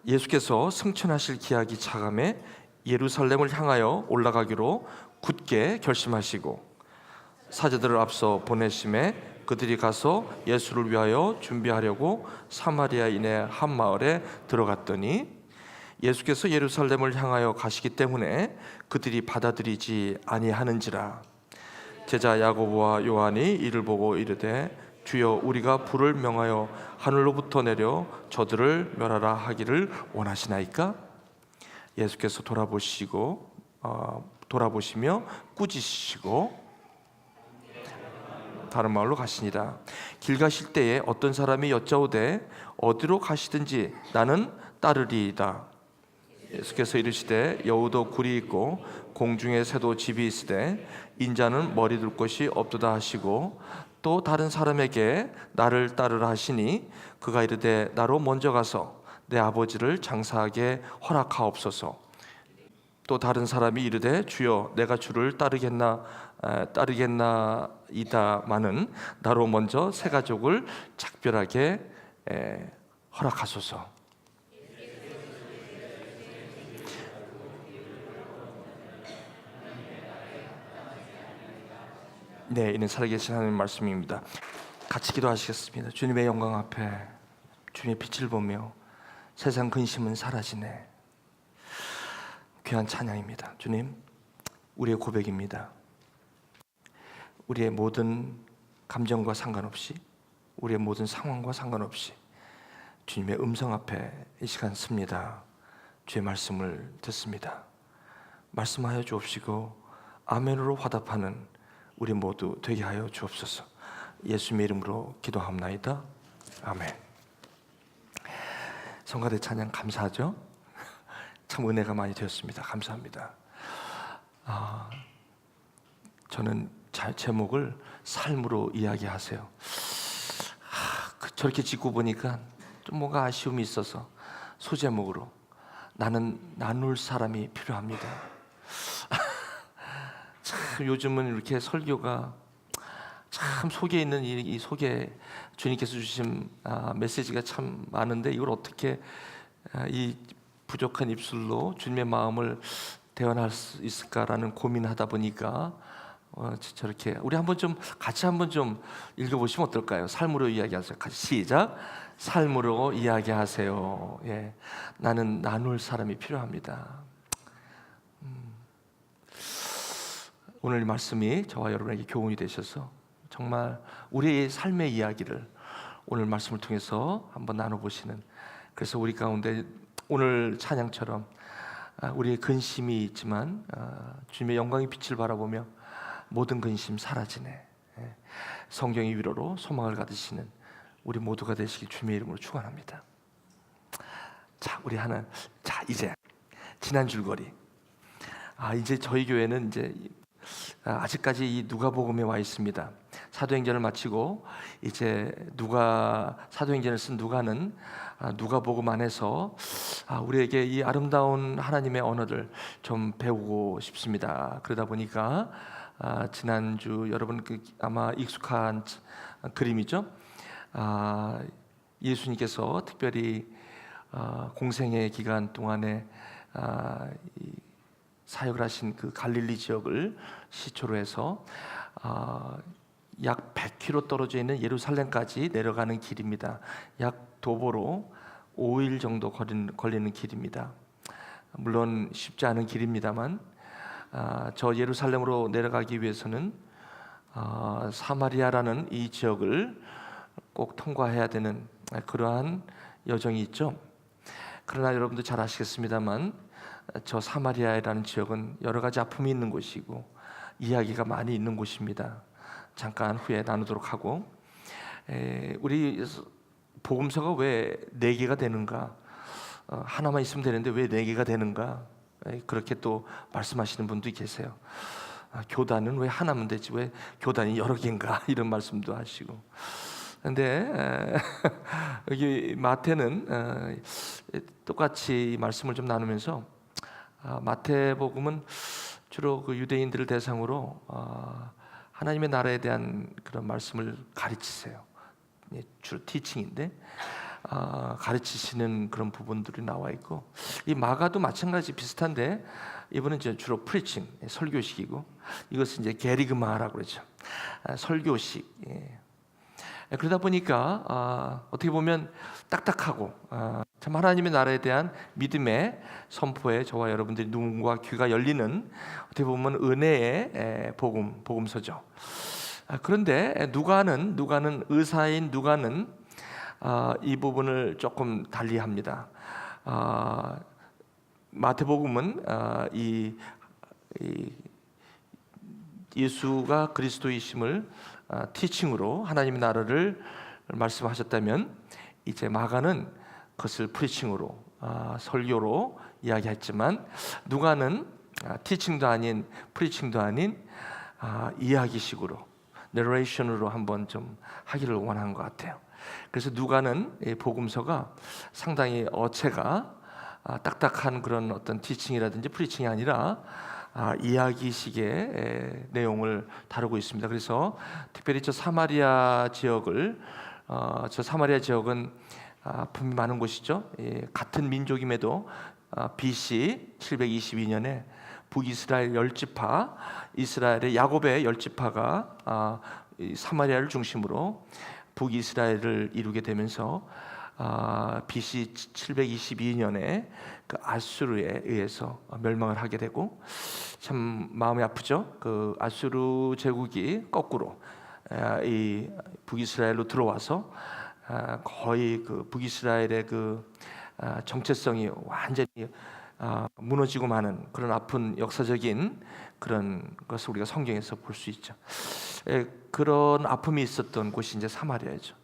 예수께서 승천하실 기약이 차감해 예루살렘을 향하여 올라가기로 굳게 결심하시고 사제들을 앞서 보내심에 그들이 가서 예수를 위하여 준비하려고 사마리아인의 한 마을에 들어갔더니 예수께서 예루살렘을 향하여 가시기 때문에 그들이 받아들이지 아니하는지라. 제자 야고보와 요한이 이를 보고 이르되 주여 우리가 불을 명하여 하늘로부터 내려 저들을 멸하라 하기를 원하시나이까? 예수께서 돌아보시며 꾸짖으시고 다른 마을로 가시니라. 길 가실 때에 어떤 사람이 여짜오되 어디로 가시든지 나는 따르리이다. 예수께서 이르시되 여우도 굴이 있고 공중에 새도 집이 있으되 인자는 머리 둘 곳이 없도다 하시고 또 다른 사람에게 나를 따르라 하시니 그가 이르되 나로 먼저 가서 내 아버지를 장사하게 허락하옵소서. 또 다른 사람이 이르되 주여 내가 주를 따르겠나이다마는 나로 먼저 새 가족을 작별하게 허락하소서. 네, 이는 살아계신 하나님 말씀입니다. 같이 기도하시겠습니다. 주님의 영광 앞에 주님의 빛을 보며 세상 근심은 사라지네. 귀한 찬양입니다. 주님, 우리의 고백입니다. 우리의 모든 감정과 상관없이, 우리의 모든 상황과 상관없이 주님의 음성 앞에 이 시간 섭니다. 주의 말씀을 듣습니다. 말씀하여 주옵시고 아멘으로 화답하는 우리 모두 되게 하여 주옵소서. 예수님의 이름으로 기도합나이다. 아멘. 성가대 찬양 감사하죠? 참 은혜가 많이 되었습니다. 감사합니다. 저는 제목을 삶으로 이야기하세요. 저렇게 짓고 보니까 좀 뭔가 아쉬움이 있어서 소제목으로 나는 나눌 사람이 필요합니다. 참 요즘은 이렇게 설교가 참 속에 있는 이 속에 주님께서 주신 메시지가 참 많은데 이걸 어떻게 이 부족한 입술로 주님의 마음을 대언할 수 있을까라는 고민하다 보니까 저렇게 우리 한번 좀 같이 한번 좀 읽어보시면 어떨까요? 삶으로 이야기하세요. 같이 시작. 삶으로 이야기하세요. 예, 나는 나눌 사람이 필요합니다. 오늘 말씀이 저와 여러분에게 교훈이 되셔서 정말 우리의 삶의 이야기를 오늘 말씀을 통해서 한번 나눠보시는, 그래서 우리 가운데 오늘 찬양처럼 우리의 근심이 있지만 주님의 영광의 빛을 바라보며 모든 근심 사라지네. 성경의 위로로 소망을 가지시는 우리 모두가 되시길 주님의 이름으로 축원합니다. 자, 우리 하나, 자 이제 지난 줄거리. 이제 저희 교회는 이제 아직까지 이 누가복음에 와 있습니다. 사도행전을 마치고 이제 사도행전을 쓴 누가는 누가복음 안에서 우리에게 이 아름다운 하나님의 언어를 좀 배우고 싶습니다. 그러다 보니까 지난주 여러분 아마 익숙한 그림이죠. 예수님께서 특별히 공생의 기간 동안에 사역을 하신 그 갈릴리 지역을 시초로 해서 약 100km 떨어져 있는 예루살렘까지 내려가는 길입니다. 약 도보로 5일 정도 걸리는 길입니다. 물론 쉽지 않은 길입니다만 저 예루살렘으로 내려가기 위해서는 사마리아라는 이 지역을 꼭 통과해야 되는 그러한 여정이 있죠. 그러나 여러분도 잘 아시겠습니다만 저 사마리아라는 지역은 여러 가지 아픔이 있는 곳이고 이야기가 많이 있는 곳입니다. 잠깐 후에 나누도록 하고, 우리 복음서가 왜 4개가 되는가? 하나만 있으면 되는데 왜 4개가 되는가? 그렇게 또 말씀하시는 분도 계세요. 교단은 왜 하나면 되지 왜 교단이 여러 개인가? 이런 말씀도 하시고. 근데 여기 마태는 똑같이 말씀을 좀 나누면서 마태복음은 주로 그 유대인들을 대상으로 하나님의 나라에 대한 그런 말씀을 가르치세요. 주로 티칭인데 가르치시는 그런 부분들이 나와 있고, 이 마가도 마찬가지 비슷한데 이번은 이제 주로 프리칭, 설교식이고, 이것은 이제 게리그마라고 그러죠. 설교식. 그러다 보니까 어떻게 보면 딱딱하고 참 하나님의 나라에 대한 믿음의 선포에 저와 여러분들이 눈과 귀가 열리는, 어떻게 보면 은혜의 복음서죠. 그런데 누가는 의사인 누가는 이 부분을 조금 달리합니다. 마태복음은 이 예수가 그리스도이심을 티칭으로 하나님의 나라를 말씀하셨다면, 이제 마가는 그것을 프리칭으로 설교로 이야기했지만, 누가는 티칭도 아닌 프리칭도 아닌 이야기식으로, 내레이션으로 한번 좀 하기를 원한 것 같아요. 그래서 누가는 이 복음서가 상당히 어체가 딱딱한 그런 어떤 티칭이라든지 프리칭이 아니라 이야기식의 내용을 다루고 있습니다. 그래서 특별히 저 사마리아 지역은 아픔이 많은 곳이죠. 같은 민족임에도 BC 722년에 북이스라엘 10지파, 이스라엘의 야곱의 10지파가 사마리아를 중심으로 북이스라엘을 이루게 되면서 BC 722년에 그 아수르에 의해서 멸망을 하게 되고, 참 마음이 아프죠. 그 아수르 제국이 거꾸로 이 북이스라엘로 들어와서 거의 그 북이스라엘의 그 정체성이 완전히 무너지고 마는 그런 아픈 역사적인 그런 것을 우리가 성경에서 볼 수 있죠. 그런 아픔이 있었던 곳이 이제 사마리아죠.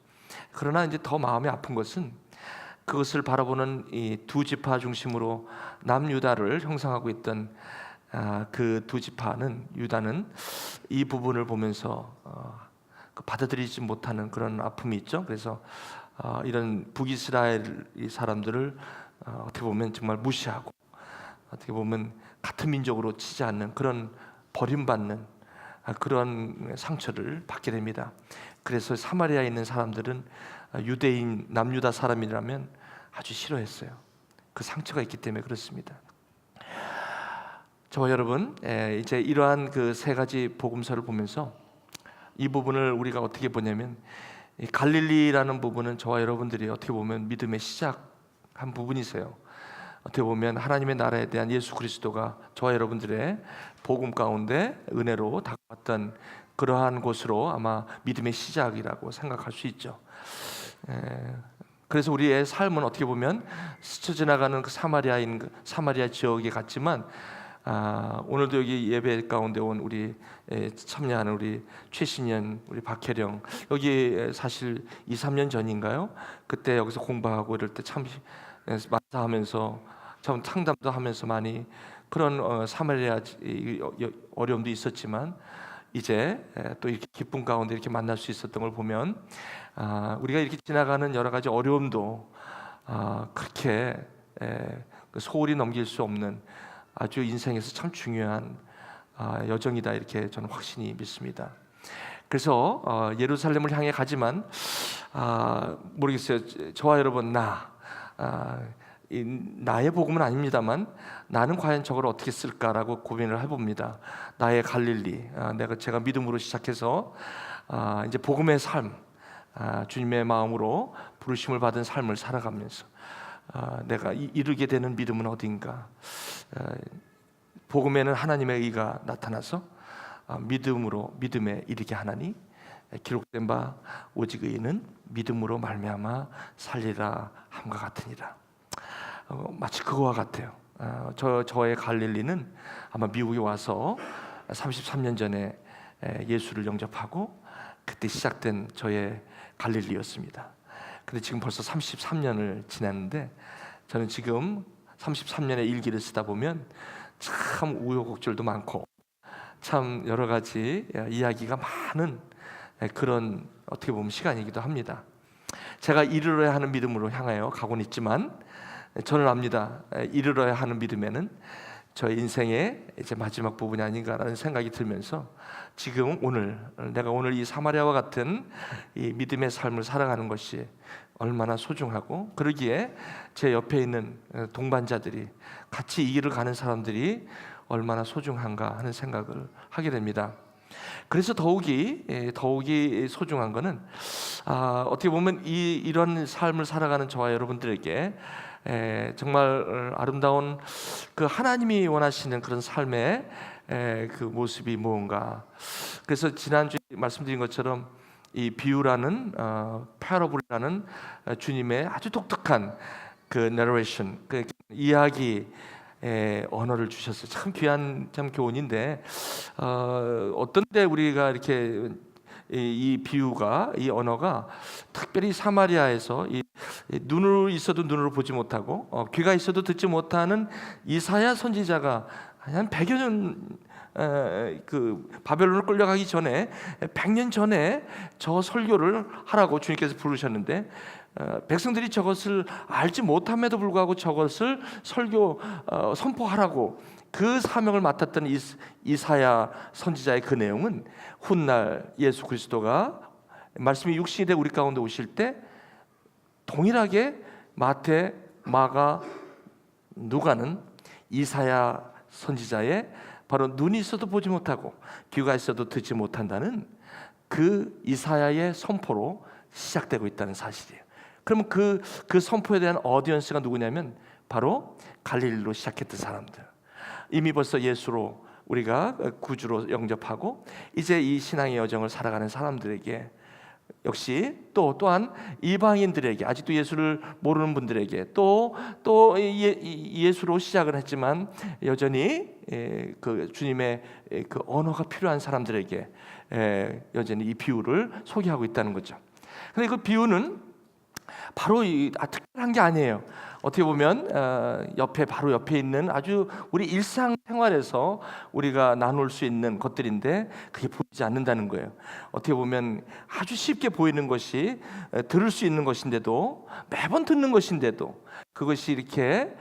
그러나 이제 더 마음이 아픈 것은 그것을 바라보는 이 두 지파 중심으로 남유다를 형성하고 있던 그 두 지파는, 유다는 이 부분을 보면서 받아들이지 못하는 그런 아픔이 있죠. 그래서 이런 북이스라엘 사람들을 어떻게 보면 정말 무시하고, 어떻게 보면 같은 민족으로 치지 않는 그런 버림받는 그런 상처를 받게 됩니다. 그래서 사마리아에 있는 사람들은 유대인 남유다 사람이라면 아주 싫어했어요. 그 상처가 있기 때문에 그렇습니다. 저와 여러분, 이제 이러한 그 세 가지 복음서를 보면서 이 부분을 우리가 어떻게 보냐면, 이 갈릴리라는 부분은 저와 여러분들이 어떻게 보면 믿음의 시작한 부분이세요. 어떻게 보면 하나님의 나라에 대한 예수 그리스도가 저와 여러분들의 복음 가운데 은혜로 다가왔던 그러한 곳으로 아마 믿음의 시작이라고 생각할 수 있죠. 그래서 우리의 삶은 어떻게 보면 스쳐 지나가는 그 사마리아 지역에 같지만, 오늘도 여기 예배 가운데 온 우리 참여하는 우리 최신현, 우리 박혜령, 여기 사실 2, 3년 전인가요? 그때 여기서 공부하고 이럴 때 참 만사하면서 참 상담도 하면서 많이 그런 사마리아 어려움도 있었지만, 이제 또 이렇게 기쁨 가운데 이렇게 만날 수 있었던 걸 보면, 우리가 이렇게 지나가는 여러 가지 어려움도 그렇게 소홀히 넘길 수 없는 아주 인생에서 참 중요한 여정이다, 이렇게 저는 확신이 믿습니다. 그래서 예루살렘을 향해 가지만 모르겠어요. 저와 여러분, 나의 복음은 아닙니다만 나는 과연 저걸 어떻게 쓸까라고 고민을 해봅니다. 나의 갈릴리, 제가 믿음으로 시작해서 이제 복음의 삶, 주님의 마음으로 부르심을 받은 삶을 살아가면서 내가 이루게 되는 믿음은 어딘가. 복음에는 하나님의 의가 나타나서 믿음에 이르게 하나니, 기록된 바 오직 의인은 믿음으로 말미암아 살리라 함과 같으니라. 마치 그거와 같아요. 저의 갈릴리는 아마 미국에 와서 33년 전에 예수를 영접하고 그때 시작된 저의 갈릴리였습니다. 근데 지금 벌써 33년을 지났는데, 저는 지금 33년의 일기를 쓰다 보면 참 우여곡절도 많고 참 여러 가지 이야기가 많은 그런 어떻게 보면 시간이기도 합니다. 제가 이르러야 하는 믿음으로 향하여 가고는 있지만, 저는 압니다. 이르러야 하는 믿음에는 저의 인생의 이제 마지막 부분이 아닌가라는 생각이 들면서, 지금 내가 오늘 이 사마리아와 같은 이 믿음의 삶을 살아가는 것이 얼마나 소중하고, 그러기에 제 옆에 있는 동반자들이, 같이 이 길을 가는 사람들이 얼마나 소중한가 하는 생각을 하게 됩니다. 그래서 더욱이 소중한 것은 어떻게 보면 이런 삶을 살아가는 저와 여러분들에게 정말 아름다운 그 하나님이 원하시는 그런 삶의 그 모습이 무언가. 그래서 지난주에 말씀드린 것처럼 이 비유라는 패러블이라는 주님의 아주 독특한 그 내레이션, 그 이야기 언어를 주셨어요. 참 귀한 참 교훈인데, 어떤 때 우리가 이렇게 이 비유가, 이 언어가 특별히 사마리아에서 이 눈으로 있어도 눈으로 보지 못하고 귀가 있어도 듣지 못하는 이사야 선지자가 한 100여 년 그 바벨론을 끌려가기 전에 100년 전에 저 설교를 하라고 주님께서 부르셨는데, 백성들이 저것을 알지 못함에도 불구하고 저것을 선포하라고 그 사명을 맡았던 이사야 선지자의 그 내용은 훗날 예수 그리스도가 말씀이 육신이 되어 우리 가운데 오실 때 동일하게 마태, 마가, 누가는 이사야 선지자의 바로 눈이 있어도 보지 못하고 귀가 있어도 듣지 못한다는 그 이사야의 선포로 시작되고 있다는 사실이에요. 그러면 그 선포에 대한 어디언스가 누구냐면 바로 갈릴리로 시작했던 사람들, 이미 벌써 예수로 우리가 구주로 영접하고 이제 이 신앙의 여정을 살아가는 사람들에게, 역시 또한 이방인들에게, 아직도 예수를 모르는 분들에게, 또 예수로 시작을 했지만 여전히 그 주님의 그 언어가 필요한 사람들에게 여전히 이 비유를 소개하고 있다는 거죠. 근데 그 비유는 바로 특별한 게 아니에요. 어떻게 보면 바로 옆에 있는 아주 우리 일상생활에서 우리가 나눌 수 있는 것들인데 그게 보이지 않는다는 거예요. 어떻게 보면 아주 쉽게 보이는 것이, 들을 수 있는 것인데도, 매번 듣는 것인데도 그것이 이렇게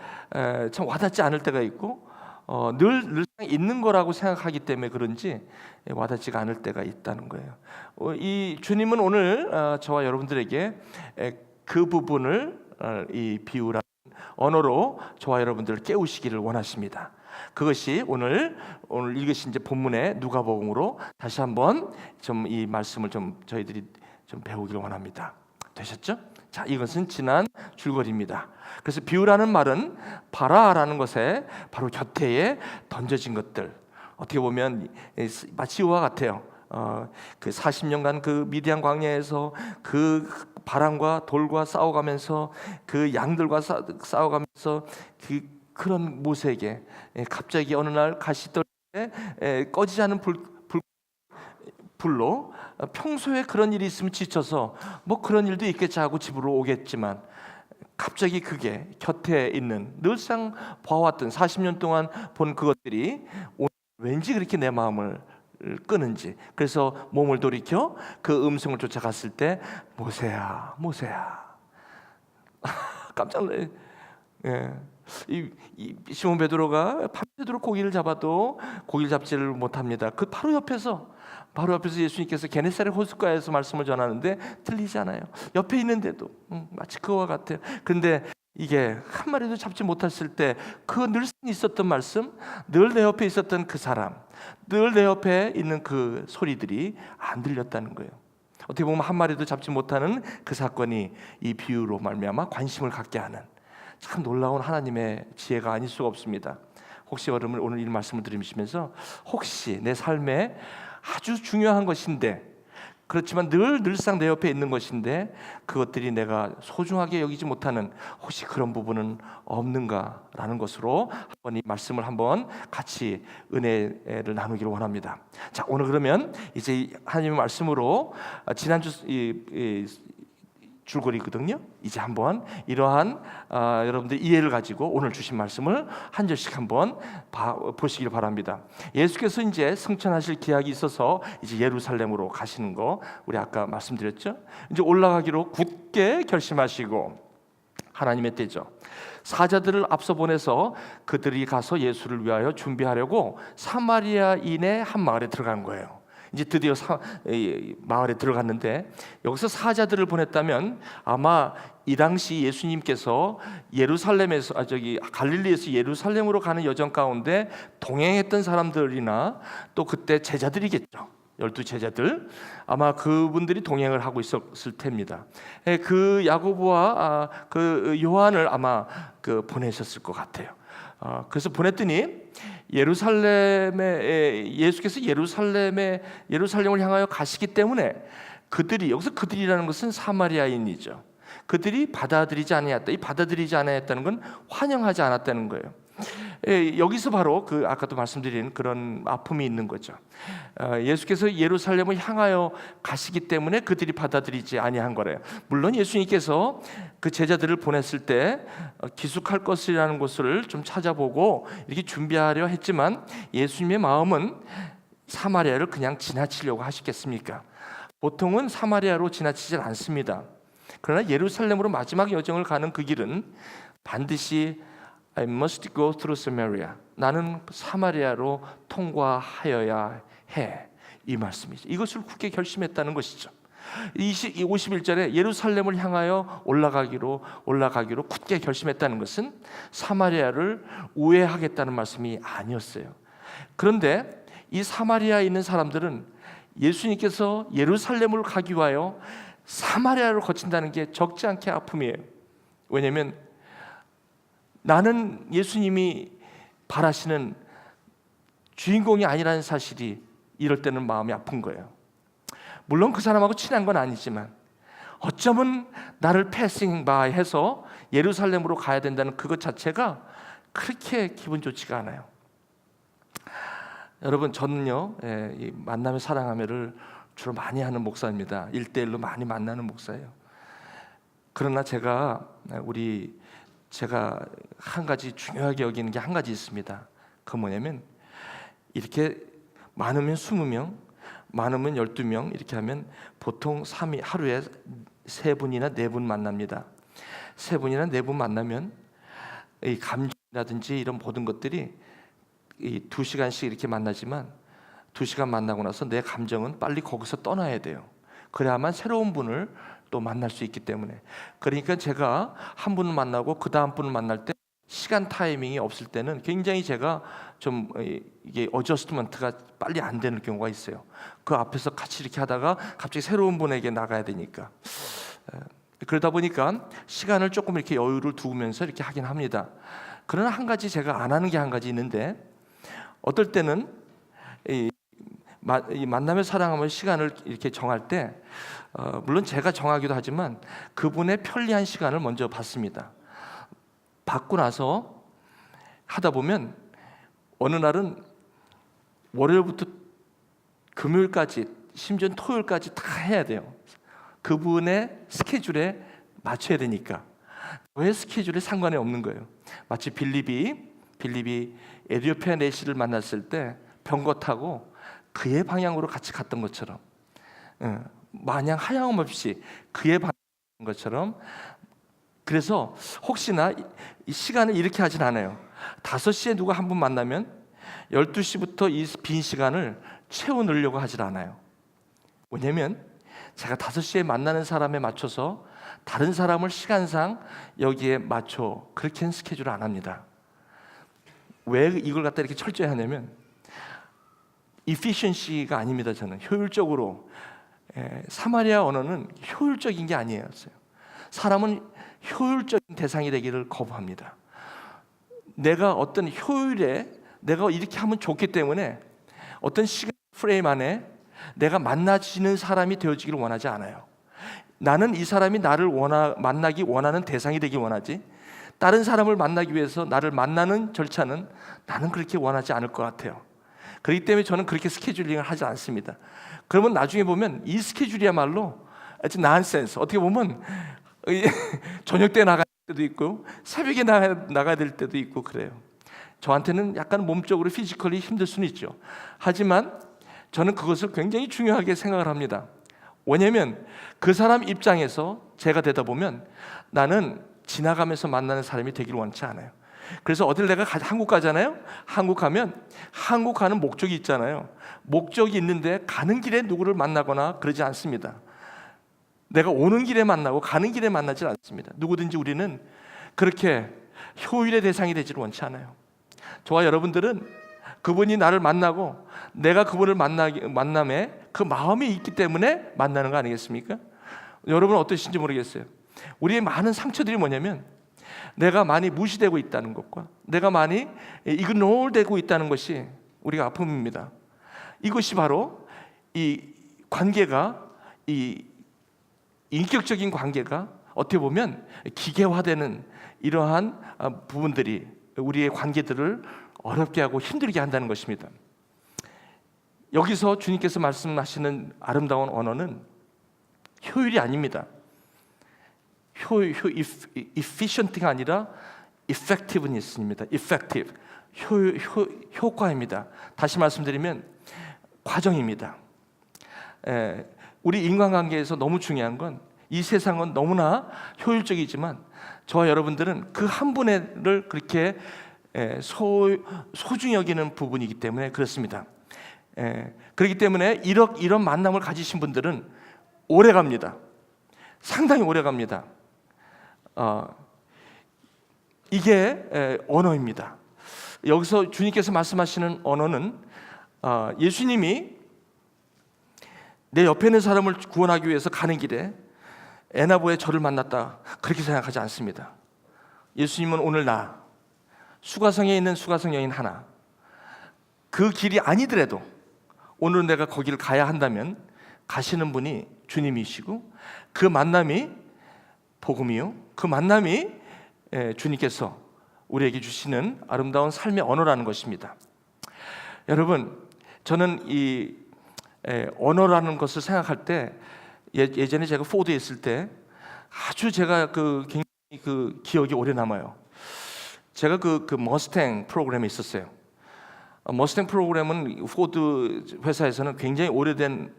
참 와닿지 않을 때가 있고, 늘 있는 거라고 생각하기 때문에 그런지 와닿지가 않을 때가 있다는 거예요. 이 주님은 오늘 저와 여러분들에게 그 부분을 이 비유라는 언어로 저와 여러분들을 깨우시기를 원하십니다. 그것이 오늘 읽으신 이제 본문의 누가복음으로 다시 한번 좀 이 말씀을 좀 저희들이 좀 배우기를 원합니다. 되셨죠? 자, 이것은 지난 줄거리입니다. 그래서 비유라는 말은 바라라는 것에 바로 곁에 던져진 것들, 어떻게 보면 마치 이와 같아요. 그 40년간 그 미디안 광야에서 그 바람과 돌과 싸워가면서, 그 양들과 싸워가면서 그런 모세에게 갑자기 어느 날 가시떨에 꺼지지 않은 불로, 평소에 그런 일이 있으면 지쳐서 뭐 그런 일도 있겠지 하고 집으로 오겠지만, 갑자기 그게 곁에 있는 늘상 봐왔던 40년 동안 본 그것들이 오늘 왠지 그렇게 내 마음을 끄는지, 그래서 몸을 돌이켜 그 음성을 쫓아갔을 때 모세야, 모세야. 깜짝 놀래. 이 시몬 베드로가 밤새도록 고기를 잡아도 고기를 잡지를 못합니다. 그 바로 옆에서 예수님께서 게네사렛 호숫가에서 말씀을 전하는데 들리지 않아요. 옆에 있는데도 마치 그와 같아요. 그런데 이게 한 마리도 잡지 못했을 때 그 늘 있었던 말씀, 늘 내 옆에 있었던 그 사람, 늘 내 옆에 있는 그 소리들이 안 들렸다는 거예요. 어떻게 보면 한 마리도 잡지 못하는 그 사건이 이 비유로 말미암아 관심을 갖게 하는 참 놀라운 하나님의 지혜가 아닐 수가 없습니다. 혹시 여러분 오늘 이 말씀을 들으시면서 혹시 내 삶에 아주 중요한 것인데, 그렇지만 늘상 내 옆에 있는 것인데 그것들이 내가 소중하게 여기지 못하는 혹시 그런 부분은 없는가라는 것으로 한번 이 말씀을 한번 같이 은혜를 나누기를 원합니다. 자, 오늘 그러면 이제 하나님의 말씀으로 지난주 줄거리거든요. 이제 한번 이러한 여러분들 이해를 가지고 오늘 주신 말씀을 한 절씩 한번 보시길 바랍니다. 예수께서 이제 승천하실 기약이 있어서 이제 예루살렘으로 가시는 거 우리 아까 말씀드렸죠. 이제 올라가기로 굳게 결심하시고 하나님의 때죠. 사자들을 앞서 보내서 그들이 가서 예수를 위하여 준비하려고 사마리아인의 한 마을에 들어간 거예요. 이제 드디어 마을에 들어갔는데 여기서 사자들을 보냈다면 아마 이 당시 예수님께서 예루살렘에서 갈릴리에서 예루살렘으로 가는 여정 가운데 동행했던 사람들이나 또 그때 제자들이겠죠. 12 제자들, 아마 그분들이 동행을 하고 있었을 테입니다. 그 야고보와 그 요한을 아마 보내셨을 것 같아요. 그래서 보냈더니 예수께서 예루살렘을 향하여 가시기 때문에 여기서 그들이라는 것은 사마리아인이죠. 그들이 받아들이지 않았다. 이 받아들이지 않았다는 건 환영하지 않았다는 거예요. 여기서 바로 아까도 말씀드린 그런 아픔이 있는 거죠. 예수께서 예루살렘을 향하여 가시기 때문에 그들이 받아들이지 아니한 거래요. 물론 예수님께서 그 제자들을 보냈을 때 기숙할 것이라는 것을 좀 찾아보고 이렇게 준비하려 했지만 예수님의 마음은 사마리아를 그냥 지나치려고 하시겠습니까? 보통은 사마리아로 지나치질 않습니다. 그러나 예루살렘으로 마지막 여정을 가는 그 길은 반드시 I must go through Samaria. 나는 사마리아로 통과하여야 해. 이 말씀이죠. 이것을 굳게 결심했다는 것이죠. 51절에 예루살렘을 향하여 올라가기로 굳게 결심했다는 것은 사마리아를 우회하겠다는 말씀이 아니었어요. 그런데 이 사마리아에 있는 사람들은 예수님께서 예루살렘을 가기 위하여 사마리아를 거친다는 게 적지 않게 아픔이에요. 왜냐하면 나는 예수님이 바라시는 주인공이 아니라는 사실이 이럴 때는 마음이 아픈 거예요. 물론 그 사람하고 친한 건 아니지만 어쩌면 나를 패싱 바이 해서 예루살렘으로 가야 된다는 그것 자체가 그렇게 기분 좋지가 않아요. 여러분, 저는요, 이 만나며 사랑하며를 주로 많이 하는 목사입니다. 1대1로 많이 만나는 목사예요. 그러나 제가 한 가지 중요하게 여기는 게 한 가지 있습니다. 그 뭐냐면 이렇게 많으면 20명, 많으면 12명 이렇게 하면 보통 하루에 3분이나 4분 만납니다. 3분이나 4분 만나면 이 감정이라든지 이런 모든 것들이 2시간씩 이렇게 만나지만 2시간 만나고 나서 내 감정은 빨리 거기서 떠나야 돼요. 그래야만 새로운 분을 또 만날 수 있기 때문에. 그러니까 제가 한 분을 만나고 그 다음 분을 만날 때 시간 타이밍이 없을 때는 굉장히 제가 좀 이게 어저스트먼트가 빨리 안 되는 경우가 있어요. 그 앞에서 같이 이렇게 하다가 갑자기 새로운 분에게 나가야 되니까. 그러다 보니까 시간을 조금 이렇게 여유를 두면서 이렇게 하긴 합니다. 그러나 한 가지 제가 안 하는 게 한 가지 있는데, 어떨 때는 이 만나며 사랑하며 시간을 이렇게 정할 때 물론 제가 정하기도 하지만 그분의 편리한 시간을 먼저 받습니다. 받고 나서 하다 보면 어느 날은 월요일부터 금요일까지 심지어 토요일까지 다 해야 돼요. 그분의 스케줄에 맞춰야 되니까. 왜 스케줄에 상관이 없는 거예요. 마치 빌립이 에디오피아 내시를 만났을 때 병거 타고 그의 방향으로 같이 갔던 것처럼, 마냥 하염없이 그의 방향인 것처럼. 그래서 혹시나 이 시간을 이렇게 하진 않아요. 5시에 누가 한 분 만나면 12시부터 이 빈 시간을 채워 넣으려고 하질 않아요. 왜냐면 제가 5시에 만나는 사람에 맞춰서 다른 사람을 시간상 여기에 맞춰 그렇게는 스케줄을 안 합니다. 왜 이걸 갖다 이렇게 철저히 하냐면 efficiency가 아닙니다. 저는 효율적으로. 사마리아 언어는 효율적인 게 아니에요. 사람은 효율적인 대상이 되기를 거부합니다. 내가 어떤 효율에 내가 이렇게 하면 좋기 때문에 어떤 시간 프레임 안에 내가 만나지는 사람이 되어지기를 원하지 않아요. 나는 이 사람이 나를 만나기 원하는 대상이 되기 원하지, 다른 사람을 만나기 위해서 나를 만나는 절차는 나는 그렇게 원하지 않을 것 같아요. 그렇기 때문에 저는 그렇게 스케줄링을 하지 않습니다. 그러면 나중에 보면 이 스케줄이야말로 아주 난센스. 어떻게 보면 저녁 때 나갈 때도 있고 새벽에 나가야 될 때도 있고 그래요. 저한테는 약간 몸적으로 피지컬이 힘들 수는 있죠. 하지만 저는 그것을 굉장히 중요하게 생각을 합니다. 왜냐하면 그 사람 입장에서 제가 되다 보면 나는 지나가면서 만나는 사람이 되기를 원치 않아요. 그래서 어딜 내가 한국 가잖아요. 한국 가면 한국 가는 목적이 있잖아요. 목적이 있는데 가는 길에 누구를 만나거나 그러지 않습니다. 내가 오는 길에 만나고 가는 길에 만나지 않습니다. 누구든지 우리는 그렇게 효율의 대상이 되지를 원치 않아요. 저와 여러분들은 그분이 나를 만나고 내가 그분을 만남에 그 마음이 있기 때문에 만나는 거 아니겠습니까? 여러분 어떠신지 모르겠어요. 우리의 많은 상처들이 뭐냐면 내가 많이 무시되고 있다는 것과 내가 많이 이그노어되고 있다는 것이 우리가 아픔입니다. 이것이 바로 이 관계가, 이 인격적인 관계가 어떻게 보면 기계화되는 이러한 부분들이 우리의 관계들을 어렵게 하고 힘들게 한다는 것입니다. 여기서 주님께서 말씀하시는 아름다운 언어는 효율이 아닙니다. efficient가 아니라 effectiveness입니다. effective, 효과입니다. 다시 말씀드리면 과정입니다. 우리 인간관계에서 너무 중요한 건 이 세상은 너무나 효율적이지만 저와 여러분들은 그 한 분을 그렇게 소중히 여기는 부분이기 때문에 그렇습니다. 그렇기 때문에 이런 만남을 가지신 분들은 오래 갑니다. 상당히 오래 갑니다. 이게 언어입니다. 여기서 주님께서 말씀하시는 언어는 예수님이 내 옆에 있는 사람을 구원하기 위해서 가는 길에 에나보에 저를 만났다 그렇게 생각하지 않습니다. 예수님은 오늘 나 수가성에 있는 수가성 여인 하나, 그 길이 아니더라도 오늘 내가 거기를 가야 한다면 가시는 분이 주님이시고 그 만남이 복음이요, 그 만남이 주님께서 우리에게 주시는 아름다운 삶의 언어라는 것입니다. 여러분, 저는 이 언어라는 것을 생각할 때 예전에 제가 포드에 있을 때 아주 제가 굉장히 기억이 오래 남아요. 제가 그 머스탱 프로그램에 있었어요. 머스탱 프로그램은 포드 회사에서는 굉장히 오래된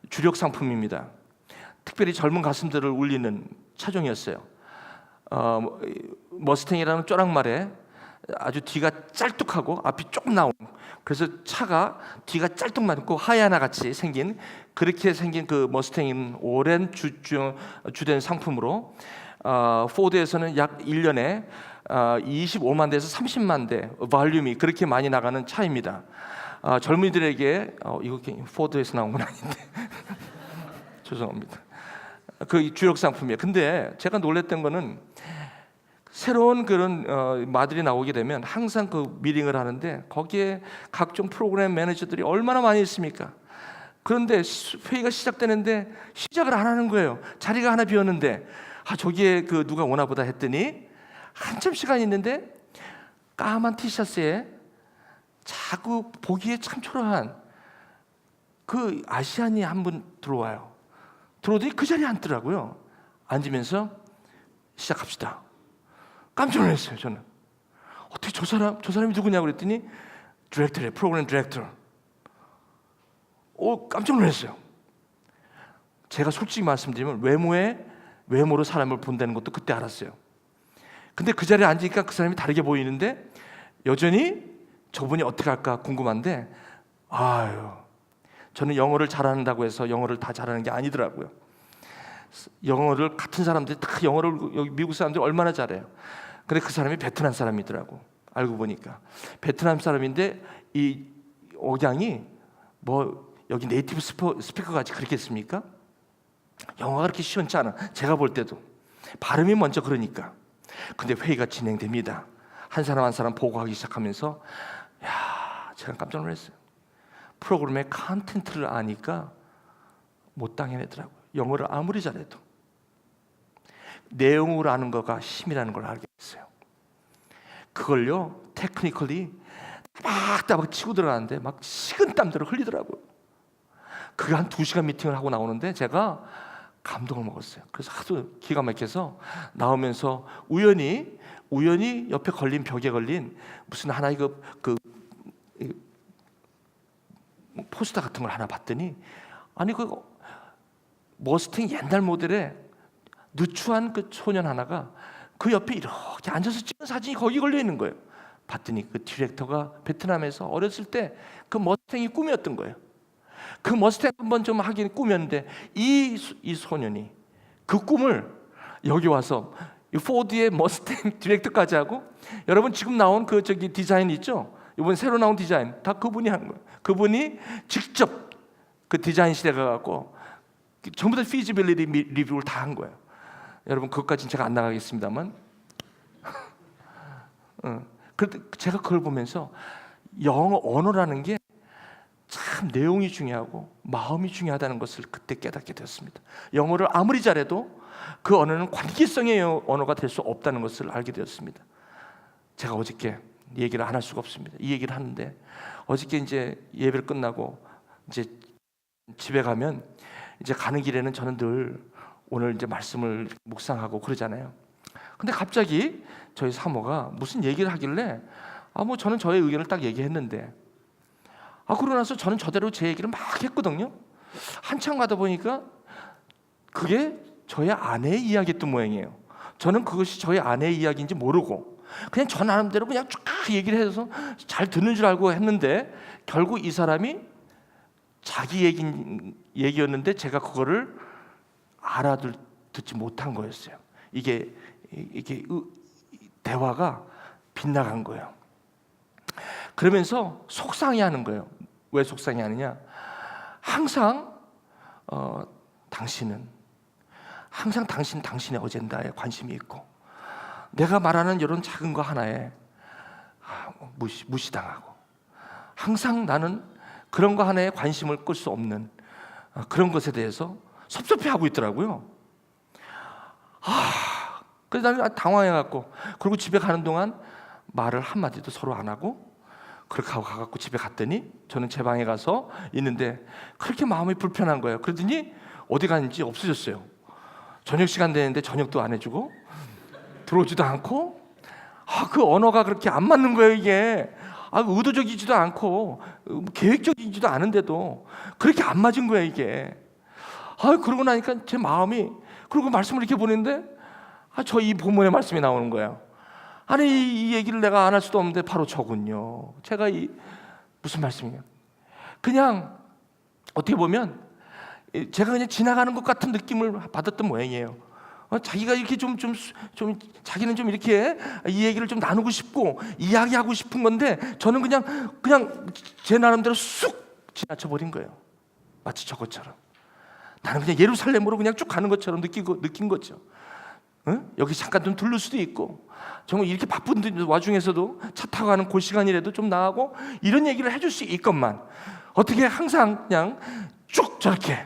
주력 상품입니다. 특별히 젊은 가슴들을 울리는 차종이었어요. 머스탱이라는 쪼락말에 아주 뒤가 짤뚝하고 앞이 조금 나온, 그래서 차가 뒤가 짤뚝 맞고 하이아나 같이 생긴, 그렇게 생긴 그 머스탱인 오랜 주된 상품으로 포드에서는 약 1년에 25만 대에서 30만 대 볼륨이 그렇게 많이 나가는 차입니다. 젊은이들에게 이거 포드에서 나온 건 아닌데 죄송합니다. 그 주력 상품이에요. 근데 제가 놀랬던 거는 새로운 그런 마들이 나오게 되면 항상 그 미팅을 하는데 거기에 각종 프로그램 매니저들이 얼마나 많이 있습니까? 그런데 회의가 시작되는데 시작을 안 하는 거예요. 자리가 하나 비었는데 저기에 그 누가 오나 보다 했더니 한참 시간이 있는데 까만 티셔츠에 자꾸 보기에 참 초라한 그 아시안이 한 분 들어와요. 들어오더니 그 자리에 앉더라고요. 앉으면서 시작합시다. 깜짝 놀랐어요. 저는 어떻게 저 사람이 누구냐고 그랬더니 디렉터래, 프로그램 디렉터. 깜짝 놀랐어요. 제가 솔직히 말씀드리면 외모로 사람을 본다는 것도 그때 알았어요. 근데 그 자리에 앉으니까 그 사람이 다르게 보이는데 여전히 저분이 어떻게 할까 궁금한데 저는 영어를 잘한다고 해서 영어를 다 잘하는 게 아니더라고요. 영어를 같은 사람들이 다 영어를 여기 미국 사람들이 얼마나 잘해요. 근데 그 사람이 베트남 사람이더라고. 알고 보니까 베트남 사람인데 이 억양이 여기 네이티브 스피커 같이 그렇겠습니까? 영어가 그렇게 시원치 않아. 제가 볼 때도 발음이 먼저 그러니까. 근데 회의가 진행됩니다. 한 사람 한 사람 보고하기 시작하면서 제가 깜짝 놀랐어요. 프로그램의 컨텐츠를 아니까 못 당해내더라고요. 영어를 아무리 잘해도 내용을 아는 거가 힘이라는 걸 알게 됐어요. 그걸요 테크니컬리 따박 치고 들어가는데 막 식은땀들을 흘리더라고요. 그게 한 2시간 미팅을 하고 나오는데 제가 감동을 먹었어요. 그래서 하도 기가 막혀서 나오면서 우연히 옆에 걸린 벽에 걸린 무슨 하나 그 포스터 같은 걸 하나 봤더니 머스탱 옛날 모델의 누추한 그 소년 하나가 그 옆에 이렇게 앉아서 찍은 사진이 거기 걸려 있는 거예요. 봤더니 그 디렉터가 베트남에서 어렸을 때 그 머스탱이 꿈이었던 거예요. 그 머스탱 한번 좀 하긴 꿈이었는데 이 소년이 그 꿈을 여기 와서 이 포드의 머스탱 디렉터까지 하고, 여러분 지금 나온 그 저기 디자인 있죠? 이번 새로 나온 디자인 다 그분이 한 거예요. 그분이 직접 그 디자인실에 가갖고 전부 다 피지빌리티 리뷰를 다 한 거예요. 여러분 그것까지는 제가 안 나가겠습니다만, 그런데 제가 그걸 보면서 영어 언어라는 게 참 내용이 중요하고 마음이 중요하다는 것을 그때 깨닫게 되었습니다. 영어를 아무리 잘해도 그 언어는 관계성의 언어가 될 수 없다는 것을 알게 되었습니다. 제가 어저께 얘기를 안 할 수가 없습니다. 이 얘기를 하는데, 어저께 이제 예배를 끝나고 이제 집에 가면 이제 가는 길에는 저는 늘 오늘 이제 말씀을 묵상하고 그러잖아요. 근데 갑자기 저희 사모가 무슨 얘기를 하길래 뭐 저는 저의 의견을 딱 얘기했는데, 그러고 나서 저는 저대로 제 얘기를 막 했거든요. 한참 가다 보니까 그게 저의 아내의 이야기였던 모양이에요. 저는 그것이 저의 아내의 이야기인지 모르고 그냥 저 나름대로 그냥 쭉 얘기를 해서 잘 듣는 줄 알고 했는데, 결국 이 사람이 자기 얘기였는데 제가 그거를 알아듣지 못한 거였어요. 이게 대화가 빗나간 거예요. 그러면서 속상해하는 거예요. 왜 속상해하느냐? 항상 당신은 항상 당신의 어젠다에 관심이 있고, 내가 말하는 이런 작은 거 하나에 무시당하고, 항상 나는 그런 거 하나에 관심을 끌 수 없는 그런 것에 대해서 섭섭해하고 있더라고요. 그래서 나는 당황해갖고, 그리고 집에 가는 동안 말을 한마디도 서로 안 하고 그렇게 하고 가갖고 집에 갔더니 저는 제 방에 가서 있는데 그렇게 마음이 불편한 거예요. 그러더니 어디 갔는지 없어졌어요. 저녁 시간 되는데 저녁도 안 해주고 들어오지도 않고, 그 언어가 그렇게 안 맞는 거예요. 이게 의도적이지도 않고 계획적이지도 않은데도 그렇게 안 맞은 거예요. 이게 그러고 나니까 제 마음이, 그리고 말씀을 이렇게 보는데 저 이 본문의 말씀이 나오는 거예요. 이 얘기를 내가 안 할 수도 없는데 바로 저군요. 제가 무슨 말씀이냐? 그냥 어떻게 보면 제가 그냥 지나가는 것 같은 느낌을 받았던 모양이에요. 자기가 이렇게 좀 자기는 좀 이렇게 이 얘기를 좀 나누고 싶고 이야기하고 싶은 건데, 저는 그냥 제 나름대로 쑥 지나쳐 버린 거예요. 마치 저것처럼 나는 그냥 예루살렘으로 그냥 쭉 가는 것처럼 느낀 거죠. 여기 잠깐 좀 들를 수도 있고, 정말 이렇게 바쁜 와중에서도 차 타고 가는 그 시간이라도 좀 나가고 이런 얘기를 해줄 수 있건만, 어떻게 항상 그냥 쭉 저렇게,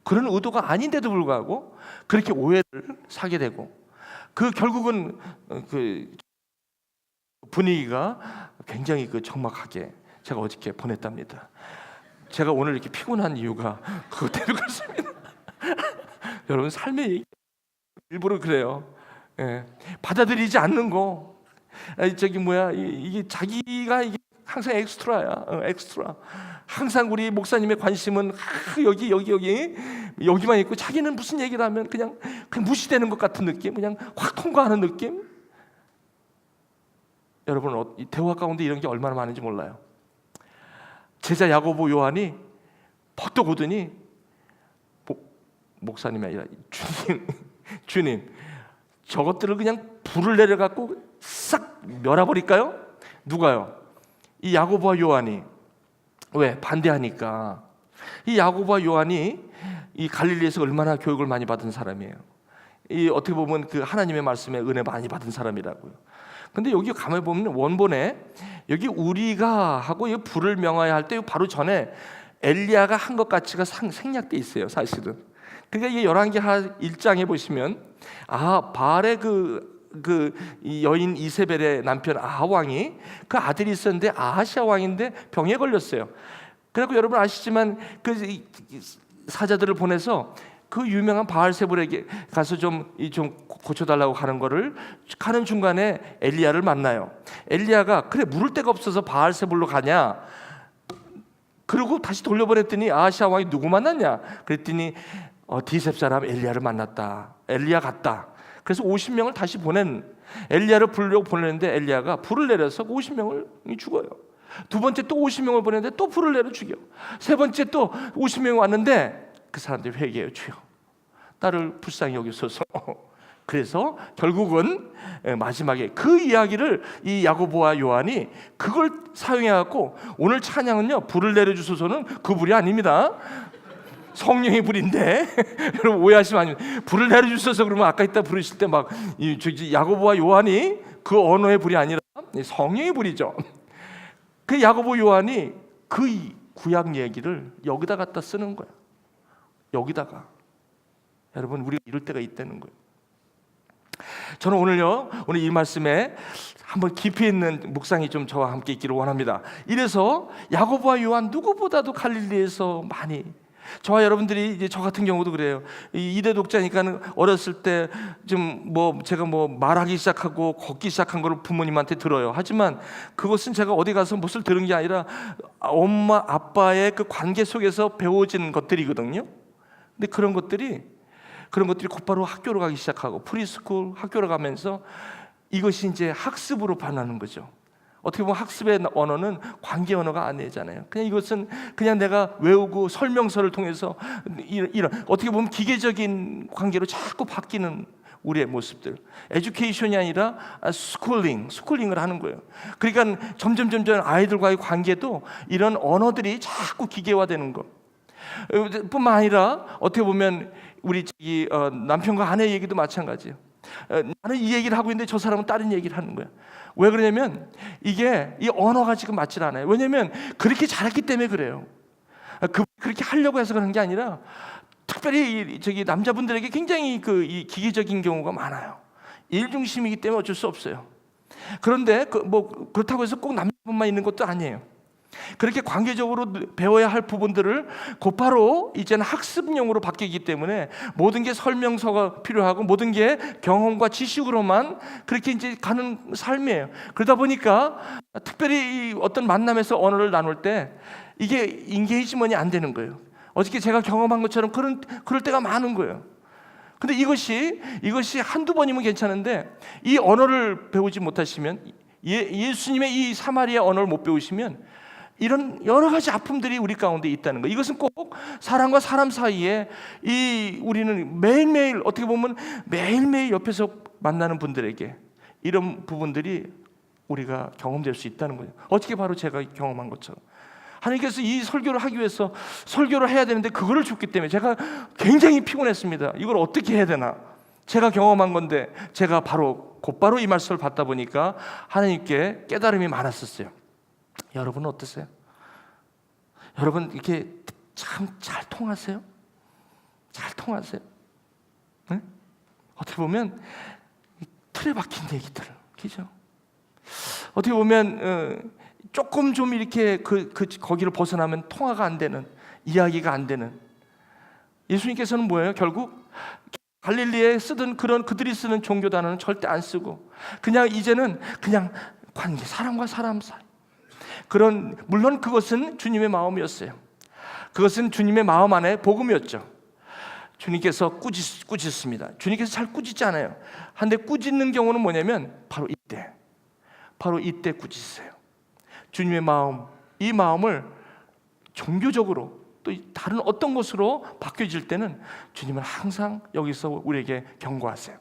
그런 의도가 아닌데도 불구하고 그렇게 오해를 사게 되고, 결국은 그 분위기가 굉장히 적막하게 제가 어저께 보냈답니다. 제가 오늘 이렇게 피곤한 이유가 그것 때문에 그렇습니다. 여러분, 삶의 얘기 일부러 그래요. 받아들이지 않는 거, 이게 자기가 이게 항상 엑스트라야. 엑스트라. 항상 우리 목사님의 관심은 여기만 있고, 자기는 무슨 얘기를 하면 그냥 무시되는 것 같은 느낌, 그냥 확 통과하는 느낌. 여러분, 이 대화 가운데 이런 게 얼마나 많은지 몰라요. 제자 야고보 요한이 버떡 오더니 목사님이 아니라 주님, 저것들을 그냥 불을 내려갖고 싹 멸해버릴까요? 누가요? 이 야고보와 요한이. 왜? 반대하니까. 이 야고보와 요한이 이 갈릴리에서 얼마나 교육을 많이 받은 사람이에요. 어떻게 보면 그 하나님의 말씀에 은혜 많이 받은 사람이라고요. 근데 여기 가만히 보면 원본에 여기 우리가 하고 이 불을 명하여 할 때 바로 전에 엘리야가 한 것 가치가 생략돼 있어요, 사실은. 그러니까 이 열왕기하 1장에 보시면 바알의 이 여인 이세벨의 남편 아하 왕이 그 아들이 있었는데 아하시아 왕인데 병에 걸렸어요. 그래서 여러분 아시지만 그 사자들을 보내서 그 유명한 바알세불에게 가서 좀 고쳐달라고 하는 거를 가는 중간에 엘리야를 만나요. 엘리야가 그래 물을 데가 없어서 바알세불로 가냐? 그리고 다시 돌려보냈더니 아하시아 왕이 누구 만났냐? 그랬더니 디셉 사람 엘리야를 만났다. 엘리야 갔다. 그래서 50명을 다시 엘리야를 부르려고 보내는데 엘리야가 불을 내려서 50명을 죽어요. 두 번째 또 50명을 보내는데 또 불을 내려 죽여. 세 번째 또 50명이 왔는데 그 사람들이 회개해요. 주여, 나를 불쌍히 여기소서. 그래서 결국은 마지막에 그 이야기를 이 야고보와 요한이 그걸 사용해갖고 오늘 찬양은요, 불을 내려주소서는 그 불이 아닙니다. 성령의 불인데 여러분 오해하시면 안 됩니다. 불을 내려주셔서 그러면 아까 이따 부르실 때 막 야고보와 요한이 그 언어의 불이 아니라 성령의 불이죠. 그 야고보 요한이 그 구약 얘기를 여기다 갖다 쓰는 거야. 여기다가 여러분 우리가 이럴 때가 있다는 거예요. 저는 오늘 이 말씀에 한번 깊이 있는 묵상이 좀 저와 함께 있기를 원합니다. 이래서 야고보와 요한 누구보다도 갈릴리에서 많이, 저와 여러분들이 이제 저 같은 경우도 그래요. 이대 독자니까는 어렸을 때 좀 제가 말하기 시작하고 걷기 시작한 걸 부모님한테 들어요. 하지만 그것은 제가 어디 가서 무엇을 들은 게 아니라 엄마 아빠의 그 관계 속에서 배워진 것들이거든요. 근데 그런 것들이 곧바로 학교로 가기 시작하고 프리스쿨 학교로 가면서 이것이 이제 학습으로 반하는 거죠. 어떻게 보면 학습의 언어는 관계 언어가 아니잖아요. 그냥 이것은 그냥 내가 외우고 설명서를 통해서 이런 어떻게 보면 기계적인 관계로 자꾸 바뀌는 우리의 모습들. 에듀케이션이 아니라 스쿨링을 하는 거예요. 그러니까 점점 아이들과의 관계도 이런 언어들이 자꾸 기계화되는 거. 뿐만 아니라 어떻게 보면 우리 남편과 아내 얘기도 마찬가지예요. 나는 이 얘기를 하고 있는데 저 사람은 다른 얘기를 하는 거야. 왜 그러냐면 이게 이 언어가 지금 맞질 않아요. 왜냐하면 그렇게 잘했기 때문에 그래요. 그렇게 하려고 해서 그런 게 아니라 특별히 남자분들에게 굉장히 이 기계적인 경우가 많아요. 일 중심이기 때문에 어쩔 수 없어요. 그런데 그렇다고 해서 꼭 남자분만 있는 것도 아니에요. 그렇게 관계적으로 배워야 할 부분들을 곧바로 이제는 학습용으로 바뀌기 때문에 모든 게 설명서가 필요하고 모든 게 경험과 지식으로만 그렇게 이제 가는 삶이에요. 그러다 보니까 특별히 어떤 만남에서 언어를 나눌 때 이게 인게이지먼이 안 되는 거예요. 어저께 제가 경험한 것처럼 그럴 때가 많은 거예요. 근데 이것이 한두 번이면 괜찮은데 이 언어를 배우지 못하시면 예수님의 이 사마리아 언어를 못 배우시면 이런 여러 가지 아픔들이 우리 가운데 있다는 거. 이것은 꼭 사람과 사람 사이에 우리는 매일매일 어떻게 보면 매일매일 옆에서 만나는 분들에게 이런 부분들이 우리가 경험될 수 있다는 거예요. 어떻게 바로 제가 경험한 것처럼 하나님께서 이 설교를 하기 위해서 설교를 해야 되는데 그거를 줬기 때문에 제가 굉장히 피곤했습니다. 이걸 어떻게 해야 되나? 제가 경험한 건데 제가 곧바로 이 말씀을 받다 보니까 하나님께 깨달음이 많았었어요. 여러분은 어떠세요? 여러분 이렇게 참 잘 통하세요? 잘 통하세요? 네? 어떻게 보면 틀에 박힌 얘기들을, 그죠? 어떻게 보면 조금 좀 이렇게 거기를 벗어나면 통화가 안 되는, 이야기가 안 되는. 예수님께서는 뭐예요? 결국 갈릴리에 쓰던 그들이 쓰는 종교 단어는 절대 안 쓰고 그냥 이제는 그냥 관계, 사람과 사람 사이. 물론 그것은 주님의 마음이었어요. 그것은 주님의 마음 안에 복음이었죠. 주님께서 꾸짖습니다. 주님께서 잘 꾸짖지 않아요. 한데 꾸짖는 경우는 뭐냐면 바로 이때 꾸짖으세요. 주님의 마음, 이 마음을 종교적으로 또 다른 어떤 것으로 바뀌어질 때는 주님은 항상 여기서 우리에게 경고하세요.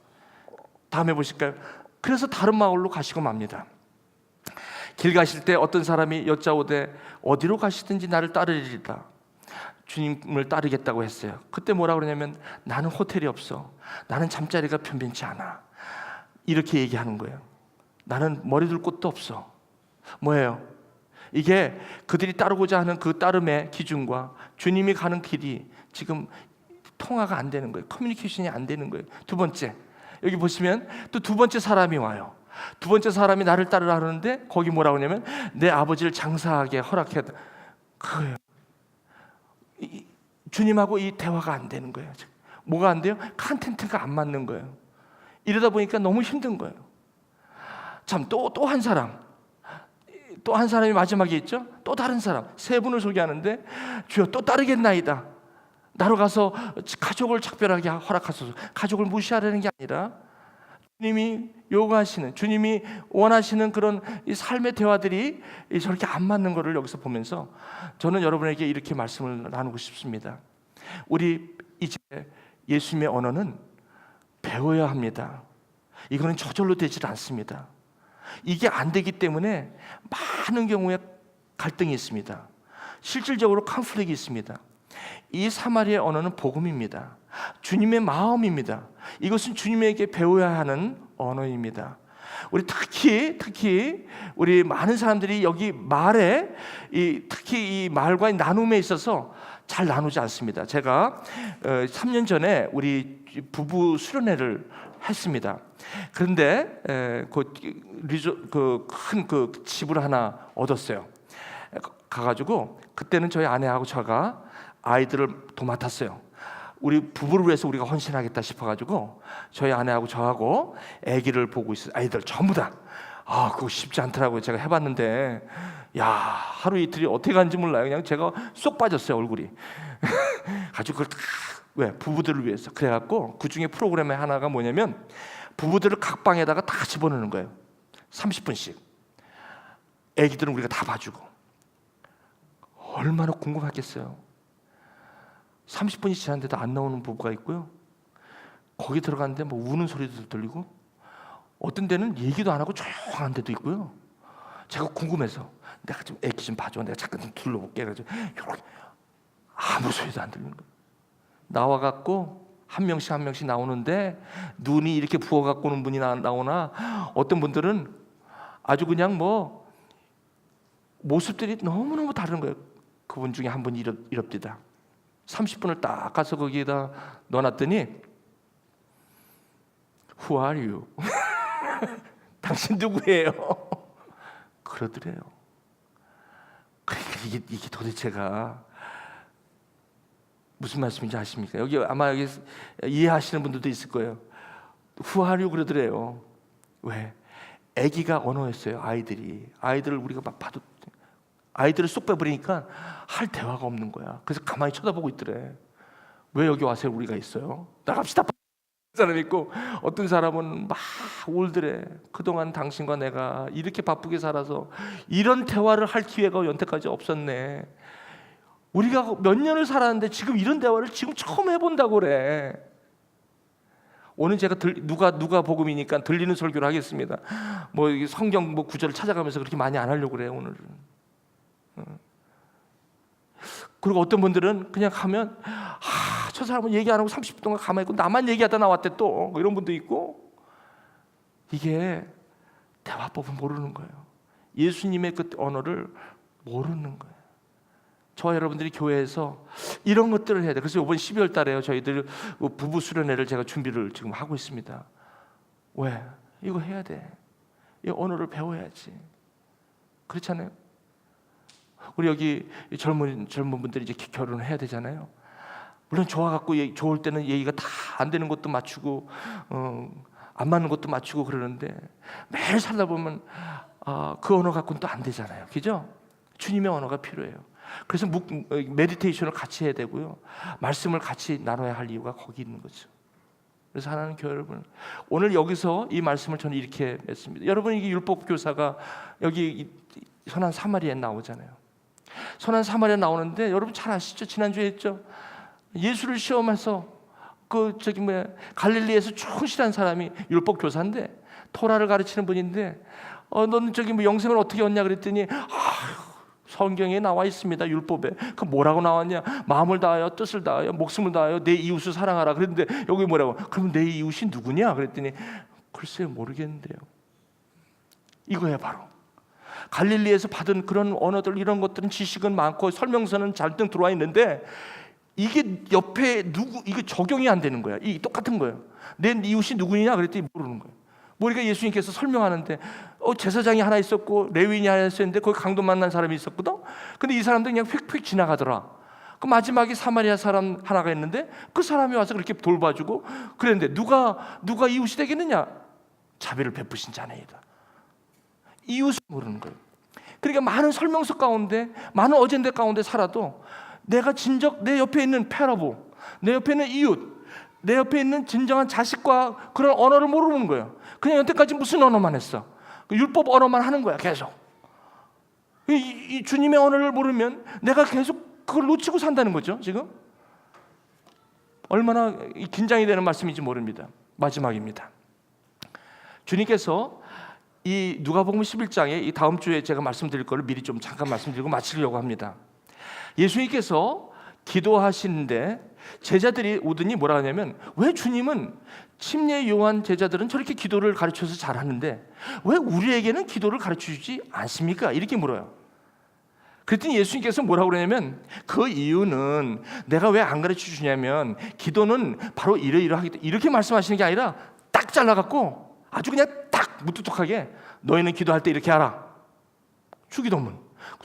다음에 보실까요? 그래서 다른 마을로 가시고 맙니다. 길 가실 때 어떤 사람이 여짜오되 어디로 가시든지 나를 따르리라. 주님을 따르겠다고 했어요. 그때 뭐라 그러냐면 나는 호텔이 없어. 나는 잠자리가 편변치 않아. 이렇게 얘기하는 거예요. 나는 머리 둘 곳도 없어. 뭐예요? 이게 그들이 따르고자 하는 그 따름의 기준과 주님이 가는 길이 지금 통화가 안 되는 거예요. 커뮤니케이션이 안 되는 거예요. 두 번째, 여기 보시면 또 두 번째 사람이 와요. 두 번째 사람이 나를 따르라 하는데 거기 뭐라고 하냐면 내 아버지를 장사하게 허락해. 그거예요. 주님하고 이 대화가 안 되는 거예요. 뭐가 안 돼요? 컨텐츠가 안 맞는 거예요. 이러다 보니까 너무 힘든 거예요. 참, 또 한 사람이 마지막에 있죠. 또 다른 사람, 세 분을 소개하는데 주여 또 따르겠나이다. 나로 가서 가족을 작별하게 허락하소서. 가족을 무시하려는 게 아니라 주님이 요구하시는, 주님이 원하시는 그런 이 삶의 대화들이 저렇게 안 맞는 것을 여기서 보면서 저는 여러분에게 이렇게 말씀을 나누고 싶습니다. 우리 이제 예수님의 언어는 배워야 합니다. 이거는 저절로 되질 않습니다. 이게 안 되기 때문에 많은 경우에 갈등이 있습니다. 실질적으로 컨플릭이 있습니다. 이 사마리아의 언어는 복음입니다. 주님의 마음입니다. 이것은 주님에게 배워야 하는 언어입니다. 우리 특히 우리 많은 사람들이 여기 말에 특히 이 말과의 나눔에 있어서 잘 나누지 않습니다. 제가 3년 전에 우리 부부 수련회를 했습니다. 그런데 큰 집을 하나 얻었어요. 가가지고 그때는 저희 아내하고 제가 아이들을 도맡았어요. 우리 부부를 위해서 우리가 헌신하겠다 싶어가지고 저희 아내하고 저하고 아기를 보고 있어요. 아이들 전부 다. 그거 쉽지 않더라고요. 제가 해봤는데 하루 이틀이 어떻게 가는지 몰라요. 그냥 제가 쏙 빠졌어요, 얼굴이. 가지고 그걸 왜? 부부들을 위해서. 그래갖고 그 중에 프로그램의 하나가 뭐냐면 부부들을 각 방에다가 다 집어넣는 거예요. 30분씩. 아기들은 우리가 다 봐주고. 얼마나 궁금했겠어요. 30분이 지났는데도 안 나오는 부부가 있고요. 거기 들어갔는데 뭐 우는 소리도 들리고, 어떤 데는 얘기도 안 하고 조용한 데도 있고요. 제가 궁금해서 내가 좀 애기 좀 봐줘, 내가 잠깐 좀 둘러볼게. 그래서 이렇게 아무 소리도 안 들리는 거예요. 나와갖고 한 명씩 나오는데 눈이 이렇게 부어갖고 오는 분이 나오나, 어떤 분들은 아주 그냥 뭐 모습들이 너무너무 다른 거예요. 그분 중에 한 분이 이럽디다. 30분을 딱 가서 거기에다 넣어놨더니 Who are you? 당신 누구예요? 그러더래요. 그러니까 이게 도대체가 무슨 말씀인지 아십니까? 아마 여기 이해하시는 분들도 있을 거예요. Who are you? 그러더래요. 왜? 아기가 언어였어요. 아이들을 우리가 막 봐도 아이들을 쏙 빼버리니까 할 대화가 없는 거야. 그래서 가만히 쳐다보고 있더래. 왜 여기 와서 우리가 있어요? 나갑시다. 사람 있고, 어떤 사람은 막 울더래. 그동안 당신과 내가 이렇게 바쁘게 살아서 이런 대화를 할 기회가 여태까지 없었네. 우리가 몇 년을 살았는데 지금 이런 대화를 지금 처음 해본다고 그래. 오늘 제가 누가 복음이니까 들리는 설교를 하겠습니다. 뭐 성경 뭐 구절을 찾아가면서 그렇게 많이 안 하려고 그래요, 오늘은. 그리고 어떤 분들은 그냥 가면 저 사람은 얘기 안 하고 30분 동안 가만히 있고 나만 얘기하다 나왔대 또, 이런 분도 있고. 이게 대화법을 모르는 거예요. 예수님의 그 언어를 모르는 거예요. 저와 여러분들이 교회에서 이런 것들을 해야 돼. 그래서 이번 12월 달에요, 저희들 부부 수련회를 제가 준비를 지금 하고 있습니다. 왜? 이거 해야 돼. 이 언어를 배워야지. 그렇잖아요. 우리 여기 젊은 분들이 이제 결혼을 해야 되잖아요. 물론 좋아갖고 좋을 때는 얘기가 다 안 되는 것도 맞추고 안 맞는 것도 맞추고 그러는데, 매일 살다 보면 그 언어 갖고는 또 안 되잖아요. 그죠? 주님의 언어가 필요해요. 그래서 메디테이션을 같이 해야 되고요. 말씀을 같이 나눠야 할 이유가 거기 있는 거죠. 그래서 하나님 교회 여러분, 오늘 여기서 이 말씀을 저는 이렇게 맺습니다. 여러분, 이게 율법 교사가 여기 선한 사마리아에 나오잖아요. 선한 사마리아 나오는데 여러분 잘 아시죠? 지난주에 했죠. 예수를 시험해서 갈릴리에서 충실한 사람이 율법 교사인데, 토라를 가르치는 분인데, 너는 뭐 영생을 어떻게 얻냐 그랬더니 성경에 나와 있습니다. 율법에. 그 뭐라고 나왔냐? 마음을 다하여, 뜻을 다하여, 목숨을 다하여 내 이웃을 사랑하라. 그랬는데 여기 뭐라고? 그럼 내 이웃이 누구냐? 그랬더니 글쎄요, 모르겠는데요. 이거야 바로. 갈릴리에서 받은 그런 언어들, 이런 것들은 지식은 많고 설명서는 잔뜩 들어와 있는데, 이게 옆에 이게 적용이 안 되는 거야. 이 똑같은 거예요. 내 이웃이 누구냐 그랬더니 모르는 거예요. 우리가 예수님께서 설명하는데 제사장이 하나 있었고 레위인이 하나 있었는데 거기 강도 만난 사람이 있었거든. 근데 이 사람들 그냥 휙휙 지나가더라. 그 마지막에 사마리아 사람 하나가 있는데 그 사람이 와서 그렇게 돌봐주고 그랬는데 누가 이웃이 되겠느냐? 자비를 베푸신 자네이다. 이웃을 모르는 거예요. 그러니까 많은 설명서 가운데, 많은 어젠데 가운데 살아도 내가 내 옆에 있는 패러보, 내 옆에 있는 이웃, 내 옆에 있는 진정한 자식과 그런 언어를 모르는 거예요. 그냥 여태까지 무슨 언어만 했어? 율법 언어만 하는 거야 계속. 이 주님의 언어를 모르면 내가 계속 그걸 놓치고 산다는 거죠. 지금 얼마나 긴장이 되는 말씀인지 모릅니다. 마지막입니다. 주님께서 이 누가복음 11장에 이 다음 주에 제가 말씀드릴 거를 미리 좀 잠깐 말씀드리고 마치려고 합니다. 예수님께서 기도하시는데 제자들이 오더니 뭐라 하냐면, 왜 주님은 침례 요한 제자들은 저렇게 기도를 가르쳐서 잘하는데 왜 우리에게는 기도를 가르쳐주지 않습니까? 이렇게 물어요. 그랬더니 예수님께서 뭐라고 그러냐면, 그 이유는 내가 왜 안 가르쳐 주냐면 기도는 바로 이러이러하기, 이렇게 말씀하시는 게 아니라 딱 잘라갖고 아주 그냥 딱 무뚝뚝하게 너희는 기도할 때 이렇게 하라.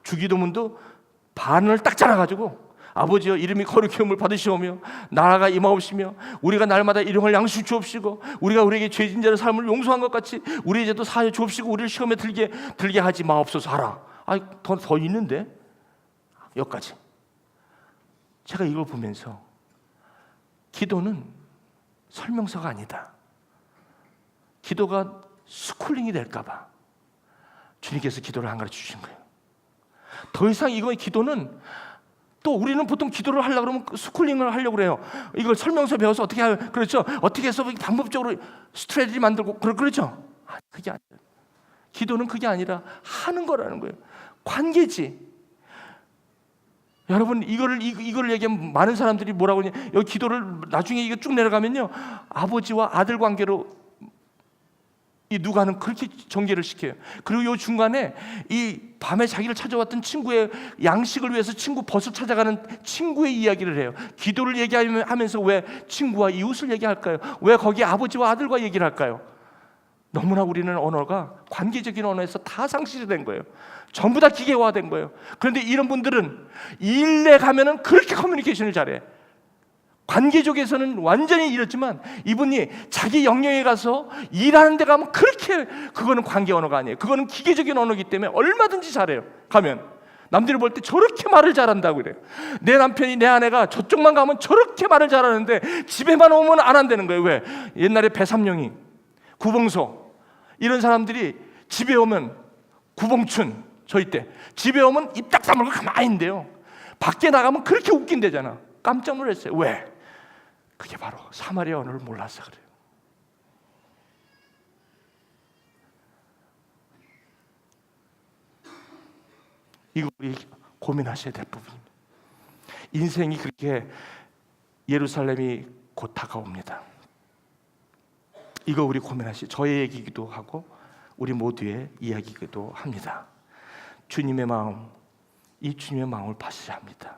주기도문도 반을 딱 잘라가지고, 아버지여 이름이 거룩히 여김을 받으시오며 나라가 임하옵시며 우리가 날마다 일용할 양식 주옵시고 우리가 우리에게 죄진 자의 삶을 용서한 것 같이 우리의 죄도 사하여 주옵시고 우리를 시험에 들게 하지 마옵소서 하라. 더 있는데 여기까지. 제가 이걸 보면서 기도는 설명서가 아니다. 기도가 스쿨링이 될까 봐 주님께서 기도를 안 가르쳐 주신 거예요. 더 이상 이거 기도는, 또 우리는 보통 기도를 하려고 그러면 스쿨링을 하려고 그래요. 이걸 설명서 배워서 어떻게 하요? 그렇죠? 어떻게 해서 방법적으로 스트레te지 만들고 그렇죠? 그게 아니라, 기도는 그게 아니라 하는 거라는 거예요. 관계지. 여러분 이거를 얘기하면 많은 사람들이 뭐라고 하냐, 여기 기도를 나중에 이거 쭉 내려가면요, 아버지와 아들 관계로 이 누가는 그렇게 전개를 시켜요. 그리고 요 중간에 이 밤에 자기를 찾아왔던 친구의 양식을 위해서 친구 벗을 찾아가는 친구의 이야기를 해요. 기도를 얘기하면서 왜 친구와 이웃을 얘기할까요? 왜 거기 아버지와 아들과 얘기를 할까요? 너무나 우리는 언어가 관계적인 언어에서 다 상실이 된 거예요. 전부 다 기계화된 거예요. 그런데 이런 분들은 일에 가면은 그렇게 커뮤니케이션을 잘해. 관계적에서는 완전히 이렇지만 이분이 자기 영역에 가서 일하는 데 가면 그렇게, 그거는 관계 언어가 아니에요. 그거는 기계적인 언어이기 때문에 얼마든지 잘해요. 가면 남들이 볼 때 저렇게 말을 잘한다고 그래요. 내 남편이, 내 아내가 저쪽만 가면 저렇게 말을 잘하는데 집에만 오면 안 한다는 거예요. 왜? 옛날에 배삼룡이, 구봉소 이런 사람들이 집에 오면, 구봉춘 저희 때 집에 오면 입 딱 다물고 가만히 있는데요, 밖에 나가면 그렇게 웃긴대잖아. 깜짝 놀랐어요. 왜? 그게 바로 사마리아 언어를 몰라서 그래요. 이거 우리 고민하셔야 될 부분입니다. 인생이 그렇게, 예루살렘이 곧 다가옵니다. 이거 우리 고민하셔야, 저의 얘기이기도 하고 우리 모두의 이야기이기도 합니다. 주님의 마음, 이 주님의 마음을 파셔야 합니다.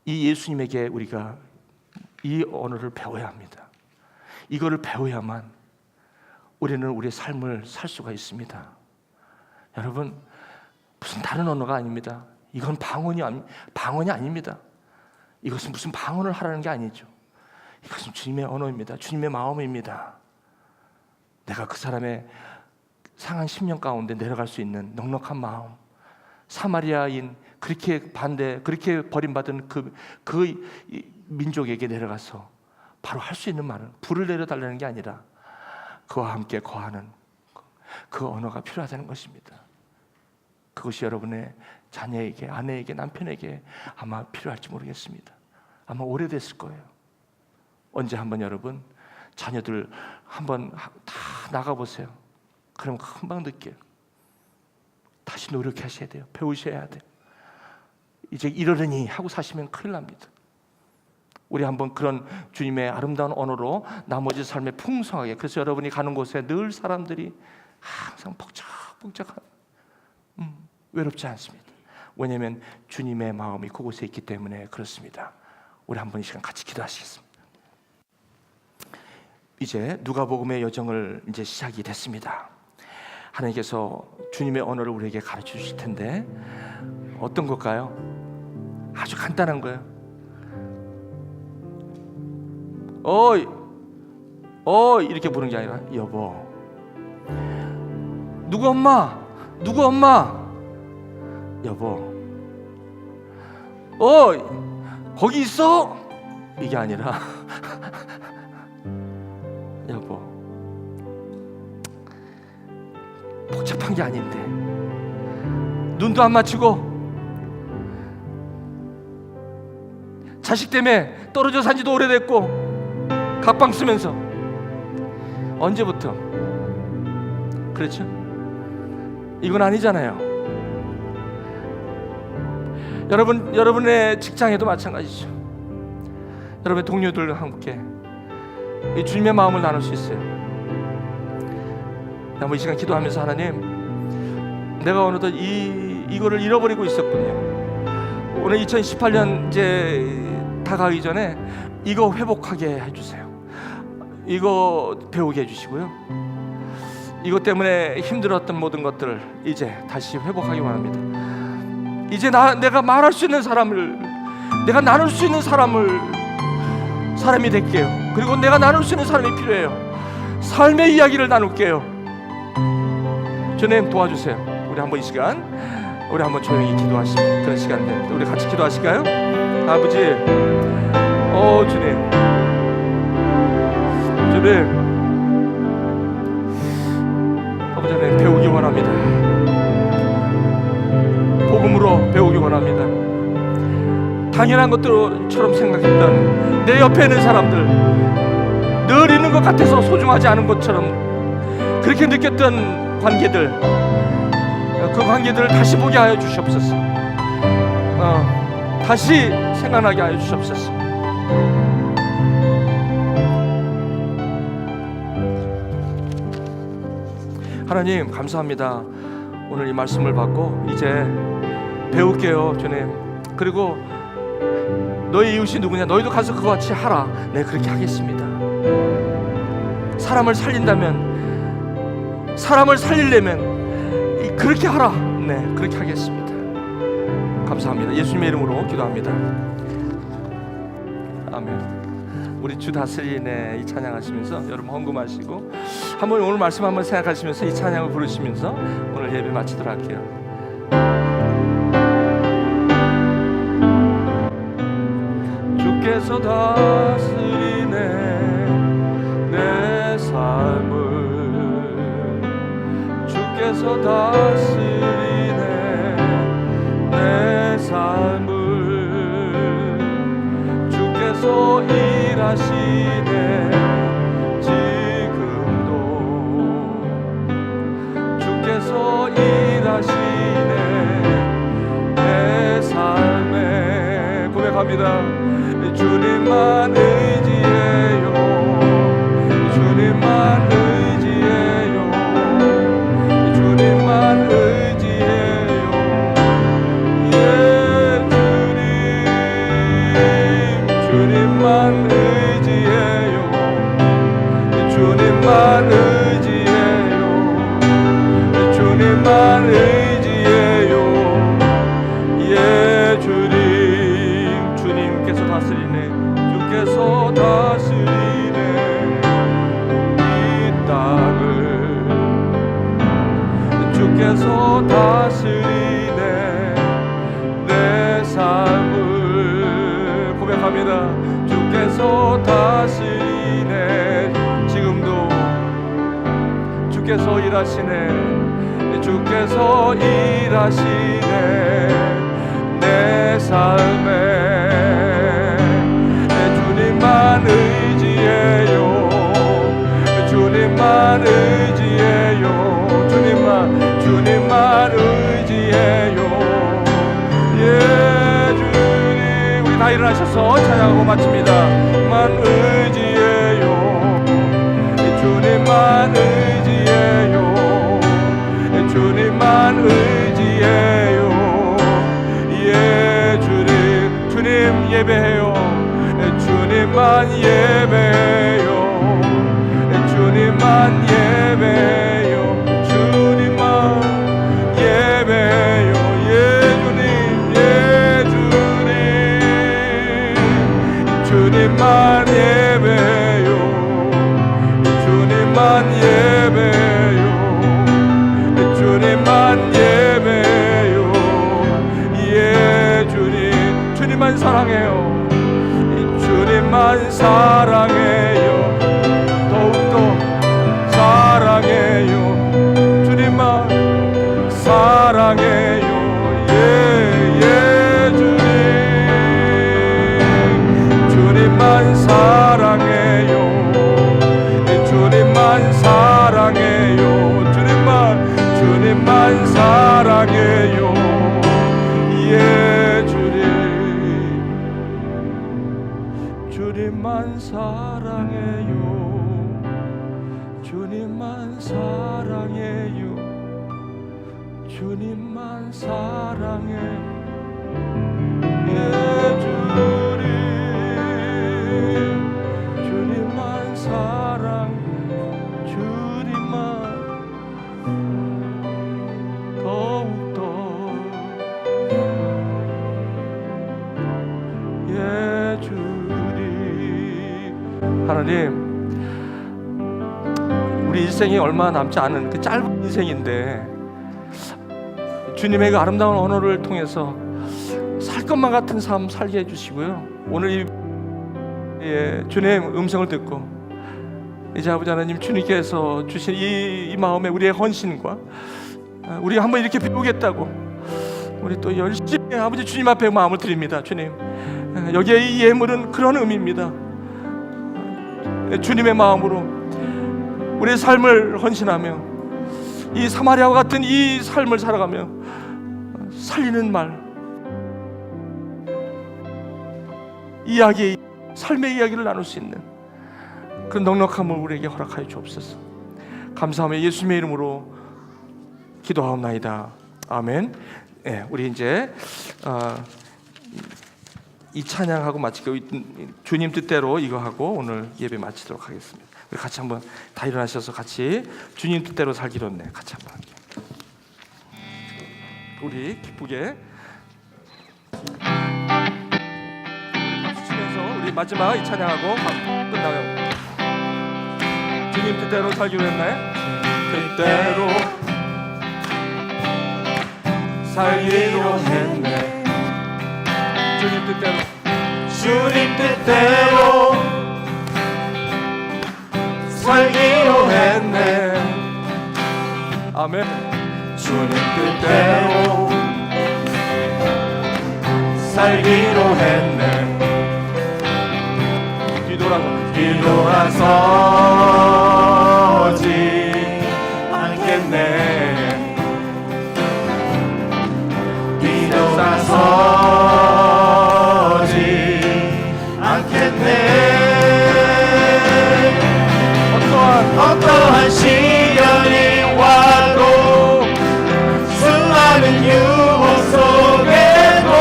이 예수님에게 우리가 이 언어를 배워야 합니다. 이거를 배워야만 우리는 우리의 삶을 살 수가 있습니다. 여러분, 무슨 다른 언어가 아닙니다. 이건 방언이 아닙니다. 이것은 무슨 방언을 하라는 게 아니죠. 이것은 주님의 언어입니다. 주님의 마음입니다. 내가 그 사람의 상한 심령 가운데 내려갈 수 있는 넉넉한 마음, 사마리아인 그렇게 그렇게 버림받은 그 민족에게 내려가서 바로 할 수 있는 말은, 불을 내려달라는 게 아니라 그와 함께 거하는 그 언어가 필요하다는 것입니다. 그것이 여러분의 자녀에게, 아내에게, 남편에게 아마 필요할지 모르겠습니다. 아마 오래됐을 거예요. 언제 한번 여러분 자녀들 한번 다 나가보세요. 그럼 금방 느껴요. 다시 노력하셔야 돼요. 배우셔야 돼요. 이제 이러려니 하고 사시면 큰일 납니다. 우리 한번 그런 주님의 아름다운 언어로 나머지 삶에 풍성하게, 그래서 여러분이 가는 곳에 늘 사람들이 항상 벅적벅적한, 외롭지 않습니다. 왜냐하면 주님의 마음이 그곳에 있기 때문에 그렇습니다. 우리 한번 이 시간 같이 기도하시겠습니다. 이제 누가복음의 여정을 이제 시작이 됐습니다. 하나님께서 주님의 언어를 우리에게 가르쳐 주실 텐데 어떤 걸까요? 아주 간단한 거예요. 어이 이렇게 부르는 게 아니라, 여보, 누구 엄마, 여보, 거기 있어? 이게 아니라 복잡한 게 아닌데 눈도 안 맞추고 자식 때문에 떨어져 산 지도 오래됐고 각방 쓰면서 언제부터? 그렇죠? 이건 아니잖아요. 여러분의 직장에도 마찬가지죠. 여러분의 동료들과 함께 이 주님의 마음을 나눌 수 있어요. 나 이 시간 기도하면서 하나님, 내가 어느덧 이거를 잃어버리고 있었군요. 오늘 2018년 이제 다가가기 전에 이거 회복하게 해주세요. 이거 배우게 해주시고요. 이것 때문에 힘들었던 모든 것들을 이제 다시 회복하기 원합니다. 이제 내가 말할 수 있는 사람을, 내가 나눌 수 있는 사람이 될게요. 그리고 내가 나눌 수 있는 사람이 필요해요. 삶의 이야기를 나눌게요. 주님 도와주세요. 우리 한번 이 시간 우리 한번 조용히 기도하시는 그런 시간 됩니다. 우리 같이 기도하실까요? 아버지, 주님, 아버지, 하나님 배우기 원합니다. 복음으로 배우기 원합니다. 당연한 것들처럼 생각했던 내 옆에 있는 사람들, 늘 있는 것 같아서 소중하지 않은 것처럼 그렇게 느꼈던 관계들, 그 관계들을 다시 보게 하여 주시옵소서. 다시 생각나게 하여 주시옵소서. 하나님 감사합니다. 오늘 이 말씀을 받고 이제 배울게요, 주님. 그리고 너희 이웃이 누구냐? 너희도 가서 그와 같이 하라. 네, 그렇게 하겠습니다. 사람을 살린다면, 사람을 살리려면 그렇게 하라. 네, 그렇게 하겠습니다. 감사합니다. 예수님의 이름으로 기도합니다. 아멘. 우리 주 다스리네 이 찬양하시면서 여러분 헌금하시고 한번 오늘 말씀 한번 생각하시면서 이 찬양을 부르시면서 오늘 예배 마치도록 할게요. 주께서 다스리네 내 삶을, 주께서 다스리네 내 삶을, 주께서 일하시네 지금도, 주께서 일하시네 내 삶에. 고백합니다. 주님만 의지해요, 주님만 의지해요, 주님만 의지해요. 예, 주님만 의지해요, 주님만 의지해요, 주님만 의지해요. 예, 주님께서 다스리네, 주께서 다스리네 이 땅을, 주께서 다스리네 내 삶을. 고백합니다. 주께서 다스리네 지금도, 주께서 일하시네, 주께서 일하시네 내 삶에. 주님만 의지해요, 주님만 의지해요, 주님만 의지해요. 예, 주님, 우리 다 일어나셔서 찬양하고 마칩니다. 만 의지해요, 주님만 의지해요, 주님만 의지해요. 예, 주님 예배해요, 주님만 예배해요, 주님만 예배해요, 주님만 예배해요. 예, 주님, 예, 주님만 예배해요, 주님만 예배해요, 주님만 예배해요. 예, 주님만 사랑해요, 주님만 사랑해요, 더욱더 사랑해요, 주님만 주님만 사랑해요. 주님만 사랑해요. 예, 주님만 사랑, 주님만 더욱더. 예, 주님. 하나님, 우리 일생이 얼마 남지 않은 그 짧은 인생인데 주님의 그 아름다운 언어를 통해서 살 것만 같은 삶 살게 해주시고요. 오늘 이 주님의 음성을 듣고 이제 아버지 하나님, 주님께서 주신 이 마음에 우리의 헌신과 우리가 한번 이렇게 배우겠다고 우리 또 열심히 아버지 주님 앞에 마음을 드립니다. 주님, 여기에 이 예물은 그런 의미입니다. 주님의 마음으로 우리의 삶을 헌신하며 이 사마리아와 같은 이 삶을 살아가며 살리는 말, 이야기, 삶의 이야기를 나눌 수 있는 그 넉넉함을 우리에게 허락하여 주옵소서. 감사하며 예수님의 이름으로 기도하옵나이다. 아멘. 네, 우리 이제 이 찬양하고 마치고 주님 뜻대로 이거 하고 오늘 예배 마치도록 하겠습니다. 우리 같이 한번 다 일어나셔서 같이 주님 뜻대로 살기로 했네. 같이 한번 우리 기쁘게 박수 치면서 우리 마지막 이 찬양하고 끝나요. 주님 뜻대로 살기로 했나요? 뜻대로 살기로 했네. 주님 뜻대로, 주님 뜻대로 살기로 했네. 아멘. 주님 뜻대로 살기로 했네. 뒤돌아서지 않겠네. 뒤돌아서지 않겠네. 어떠한 시련이 와도 수많은 유혹 속에도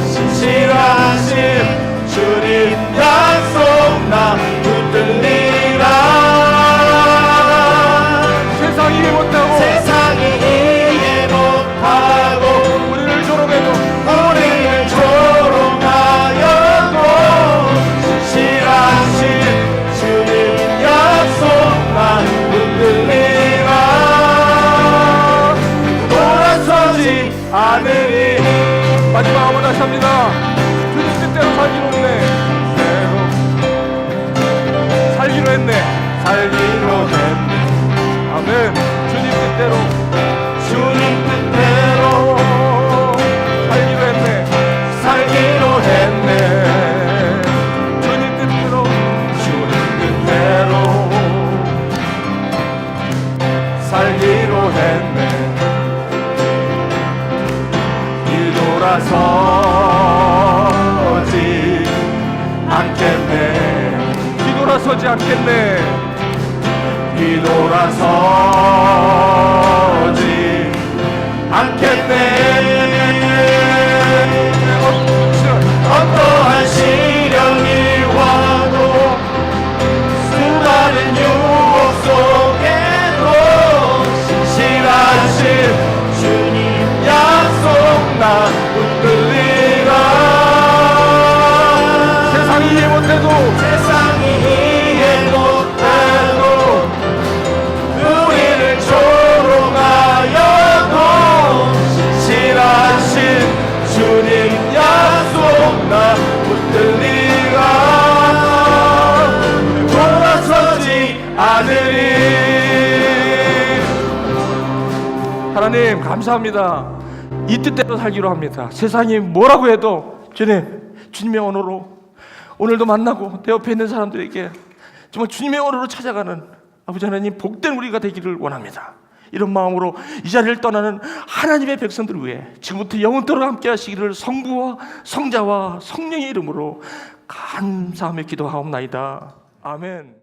신실하신 주님 약속 나 붙들리라. 세상이 이해 못하고 우리를 조롱하여도 신실하신 주님 약속 난 붙들리라. 돌아서지 않으리. 마지막으로 다시 합니다. 주님 뜻대로 살기로 했네. 살기로 했네. 살기로 했네. 아멘. 주님 뜻대로, 주님 뜻대로 살기로 했네. 살기로 했네. 주님 뜻대로, 주님 뜻대로 살기로 했네. 뒤돌아서지 않겠네. 뒤돌아서지 않겠네. 뒤돌아서지 않겠네. 어떠한 시련이 와도 수많은 유혹 속에도 신실하신 주님 약속 나 붙들리라. 세상이 이해 못해도 우리를 조롱하여도 신실하신 주님 약속 나 붙들리라. 돌아서지 않으리. 하나님 감사합니다. 이 뜻대로 살기로 합니다. 세상이 뭐라고 해도 주님의 언어로 오늘도 만나고 내 옆에 있는 사람들에게 정말 주님의 언어로 찾아가는 아버지 하나님 복된 우리가 되기를 원합니다. 이런 마음으로 이 자리를 떠나는 하나님의 백성들 위해 지금부터 영원토록 함께 하시기를 성부와 성자와 성령의 이름으로 감사하며 기도하옵나이다. 아멘.